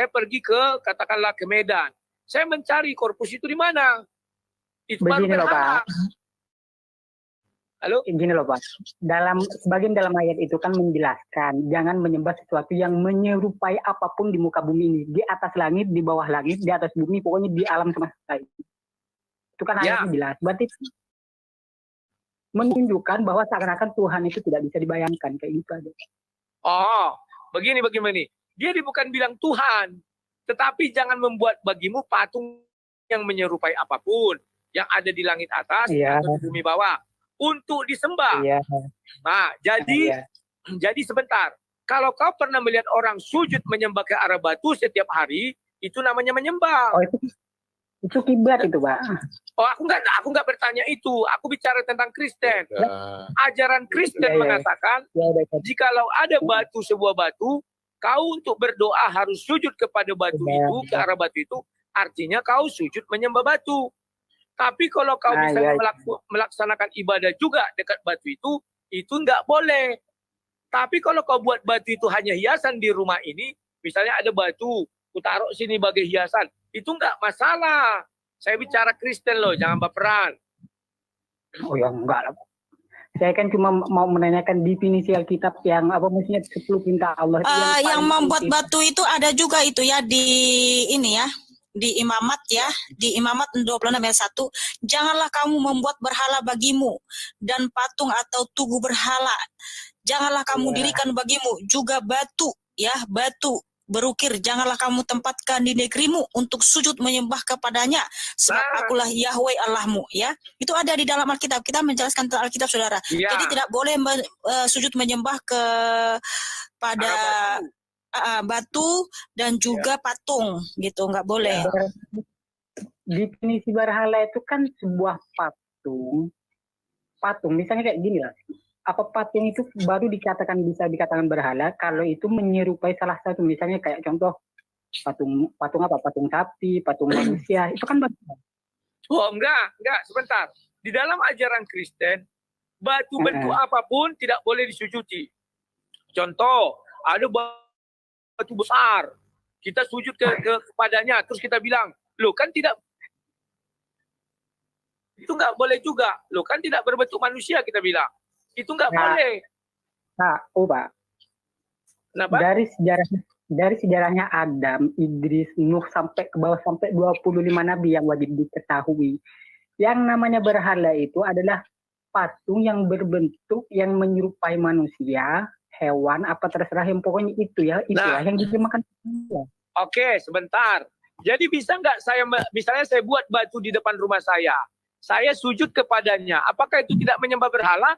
pergi ke katakanlah ke Medan, saya mencari korpus itu di mana, itu baru berhala. Halo? Gini loh Pak, sebagian dalam ayat itu kan menjelaskan jangan menyembah sesuatu yang menyerupai apapun di muka bumi ini, di atas langit, di bawah langit, di atas bumi, pokoknya di alam semesta itu kan ayatnya jelas. Berarti menunjukkan bahwa seakan-akan Tuhan itu tidak bisa dibayangkan kayak gitu aja. Oh, begini. Dia bukan bilang Tuhan, tetapi jangan membuat bagimu patung yang menyerupai apapun yang ada di langit atas atau di bumi bawah untuk disembah. Nah, jadi sebentar. Kalau kau pernah melihat orang sujud menyembah ke arah batu setiap hari, itu namanya menyembah. Oh, itu kiblat itu, Pak. Oh, aku nggak bertanya itu. Aku bicara tentang Kristen. Ajaran Kristen mengatakan jikalau ada sebuah batu, kau untuk berdoa harus sujud kepada batu itu, ke arah batu itu, artinya kau sujud menyembah batu. Tapi kalau kau misalnya melaksanakan ibadah juga dekat batu itu nggak boleh. Tapi kalau kau buat batu itu hanya hiasan di rumah ini, misalnya ada batu, ku taruh sini sebagai hiasan, itu nggak masalah. Saya bicara Kristen loh, jangan baperan. Oh ya enggak lah. Saya kan cuma mau menanyakan definisi Alkitab yang apa maksudnya 10 perintah Allah. Yang membuat batu itu ada juga itu ya di ini ya. Di Imamat ya, di Imamat 26 ayat 1, janganlah kamu membuat berhala bagimu dan patung atau tugu berhala. Janganlah kamu dirikan bagimu juga batu ya, batu berukir, janganlah kamu tempatkan di negerimu untuk sujud menyembah kepadanya, sebab akulah Yahweh Allahmu ya. Itu ada di dalam Alkitab. Kita menjelaskan tentang Alkitab saudara. Jadi tidak boleh sujud menyembah pada batu dan juga patung gitu, nggak boleh. Definisi berhala itu kan sebuah patung misalnya kayak gini lah, apa patung itu baru bisa dikatakan berhala kalau itu menyerupai salah satu, misalnya kayak contoh patung sapi, patung manusia, itu kan batu. Oh enggak, sebentar. Di dalam ajaran Kristen, batu bentuk apapun tidak boleh disujuti. Contoh, ada batu besar, kita sujud kepadanya, terus kita bilang, loh kan tidak, itu nggak boleh juga, loh kan tidak berbentuk manusia, kita bilang. Itu nggak Nah. boleh. Nah, Pak. Kenapa? Dari sejarahnya Adam, Idris, Nuh sampai ke bawah sampai 25 nabi yang wajib diketahui. Yang namanya berhala itu adalah patung yang berbentuk yang menyerupai manusia, hewan, apa terserah yang pokoknya itu ya, itulah yang dimakan. Oke, sebentar. Jadi bisa nggak misalnya saya buat batu di depan rumah saya sujud kepadanya, apakah itu tidak menyembah berhala?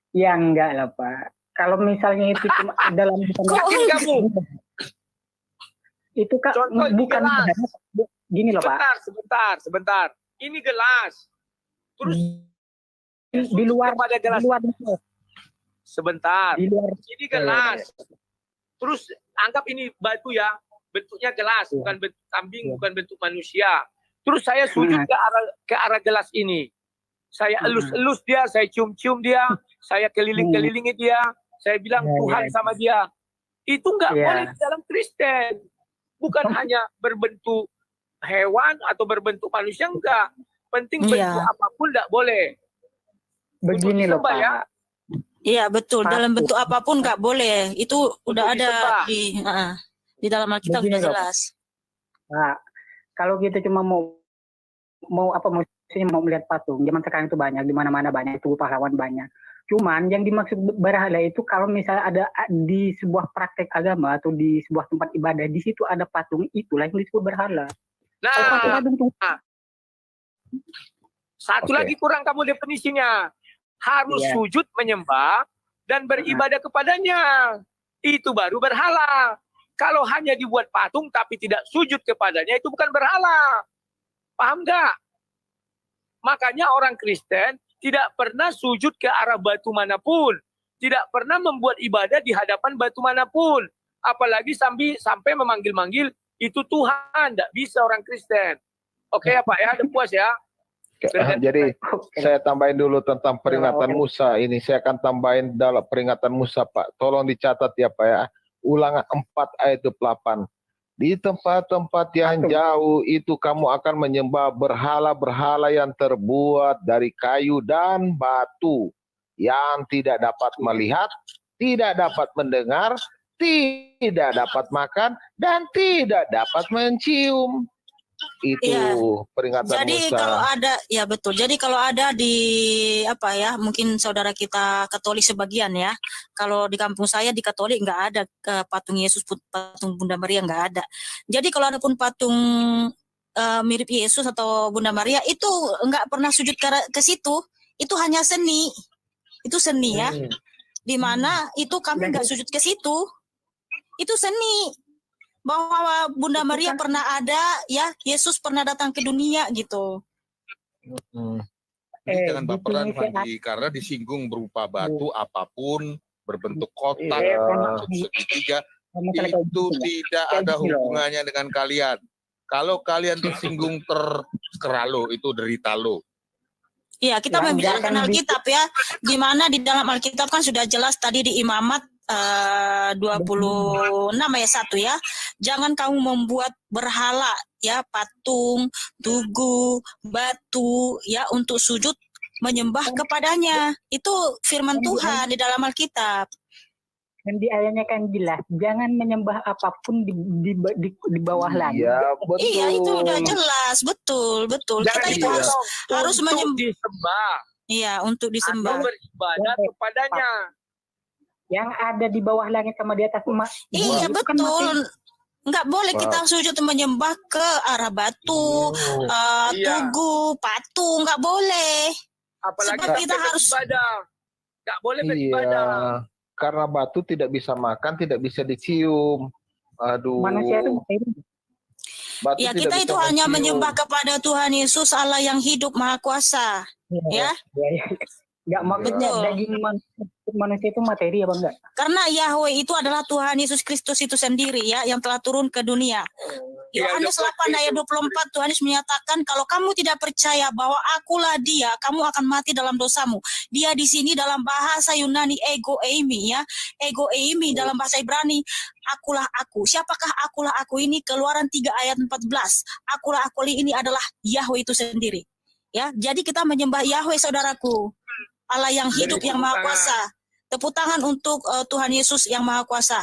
Ya enggak lah Pak. Kalau misalnya itu cuma dalam Yakin kamu? Itu Kak Contoh ini bukan gelas. gini loh Pak. Sebentar. Ini gelas. Terus Di luar kepada gelas. di luar Sebentar. di luar Ini gelas. Terus anggap ini batu ya, bentuknya gelas, bukan bentuk kambing, bukan bentuk manusia. Terus saya sujud ke arah gelas ini. Saya elus-elus dia, saya cium-cium dia, saya keliling-kelilingi dia, saya bilang Tuhan sama dia. Itu nggak boleh di dalam Kristen. Bukan hanya berbentuk hewan atau berbentuk manusia, enggak. Penting bentuk apapun nggak boleh. Begini loh Pak. Ya. Iya betul, dalam bentuk apapun nggak boleh. Itu udah ada disembah. di dalam Alkitab sudah jelas. Nah, kalau kita cuma mau melihat patung, zaman sekarang itu banyak, di mana-mana banyak, tubuh pahlawan banyak. Cuman yang dimaksud berhala itu kalau misalnya ada di sebuah praktek agama atau di sebuah tempat ibadah, di situ ada patung, itulah yang disebut berhala. Satu lagi kurang kamu definisinya. Harus sujud menyembah dan beribadah kepadanya. Itu baru berhala. Kalau hanya dibuat patung tapi tidak sujud kepadanya, itu bukan berhala. Paham nggak? Makanya orang Kristen tidak pernah sujud ke arah batu manapun. Tidak pernah membuat ibadah di hadapan batu manapun. Apalagi sampai memanggil-manggil itu Tuhan. Tidak bisa orang Kristen. Oke ya Pak ya, udah puas ya. Jadi saya tambahin dulu tentang peringatan Musa ini. Saya akan tambahin dalam peringatan Musa Pak. Tolong dicatat ya Pak ya. Ulangan 4 ayat 28. Di tempat-tempat yang jauh itu kamu akan menyembah berhala-berhala yang terbuat dari kayu dan batu. Yang tidak dapat melihat, tidak dapat mendengar, tidak dapat makan, dan tidak dapat mencium. Itu peringatan Jadi Musa. kalau ada, ya betul. Jadi kalau ada di mungkin saudara kita Katolik sebagian ya. Kalau di kampung saya di Katolik nggak ada patung Yesus, patung Bunda Maria nggak ada. Jadi kalau ada pun patung mirip Yesus atau Bunda Maria itu nggak pernah sujud ke situ. Itu hanya seni. Itu seni ya. Di mana itu kami nggak sujud ke situ. Itu seni. Bahwa Bunda Maria pernah ada, ya Yesus pernah datang ke dunia gitu. Jangan baperan Fandi, karena disinggung berupa batu apapun, berbentuk kotak, berbentuk segitiga, itu tidak ada hubungannya dengan kalian. Kalau kalian tersinggung terkeralo, itu derita lo. Iya, kita membicarakan Alkitab ya, di mana di dalam Alkitab kan sudah jelas tadi di Imamat 26 ayat 1 ya. Jangan kamu membuat berhala ya, patung, tugu, batu ya untuk sujud menyembah kepadanya. Itu firman Tuhan di dalam Alkitab. Dan di ayatnya kan jelas, jangan menyembah apapun di bawah langit. Iya, betul. Iya, itu udah jelas, betul. Kita itu harus menyembah. Disembah. Iya, untuk disembah. Atau beribadah kepadanya. Yang ada di bawah langit sama di atas emas. Iya betul. Nggak boleh kita sujud menyembah ke arah batu, tugu, patung, nggak boleh. Apalagi sebab kita harus beribadah. Nggak boleh beribadah. Karena batu tidak bisa makan, tidak bisa dicium. Aduh. Manusia itu batu ya kita itu hanya menyembah kepada Tuhan Yesus Allah yang hidup Maha Kuasa. Ya. Nggak maksudnya daging manusia itu materi apa enggak? Karena Yahweh itu adalah Tuhan Yesus Kristus itu sendiri ya, yang telah turun ke dunia. Yohanes 8 ayat 24 Tuhan Yesus menyatakan, kalau kamu tidak percaya bahwa akulah dia, kamu akan mati dalam dosamu. Dia di sini dalam bahasa Yunani ego eimi ya. Ego eimi dalam bahasa Ibrani, akulah aku. Siapakah akulah aku ini? Keluaran 3 ayat 14. Akulah aku ini adalah Yahweh itu sendiri. Ya, jadi kita menyembah Yahweh saudaraku. Allah yang hidup, yang Maha Kuasa. Tepuk tangan untuk Tuhan Yesus yang Maha Kuasa.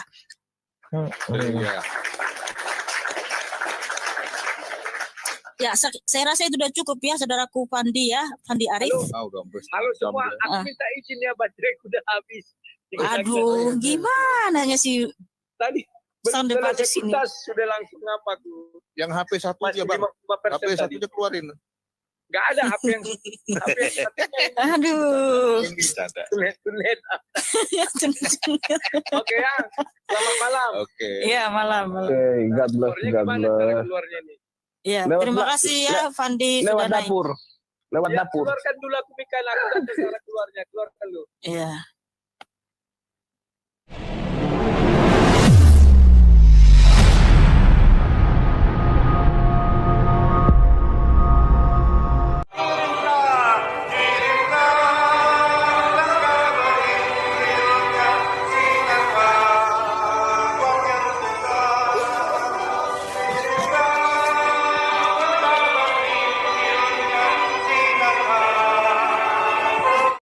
Iya. Ya, saya rasa itu sudah cukup ya, saudaraku Fandi ya, Fandi Arif. Halo semua, aku minta izin ya, baterai udah habis. Aduh, gimana ya sih? Tadi sound debat di sini. Sudah langsung apa tuh? Yang HP satu aja bang. HP satu aja keluarin. Nggak ada HP yang Aduh. Ini canda. tulet. Oke ya, selamat malam. Oke. Iya, malam. God bless, God bless. Keluarnya nih. Ya, Lewat terima kasih ya Fandi Lewat sudah naik. dapur. Lewat Ya, dapur. keluarkan dulu aku Mikael, aku cara keluarnya, keluarkan dulu. Iya.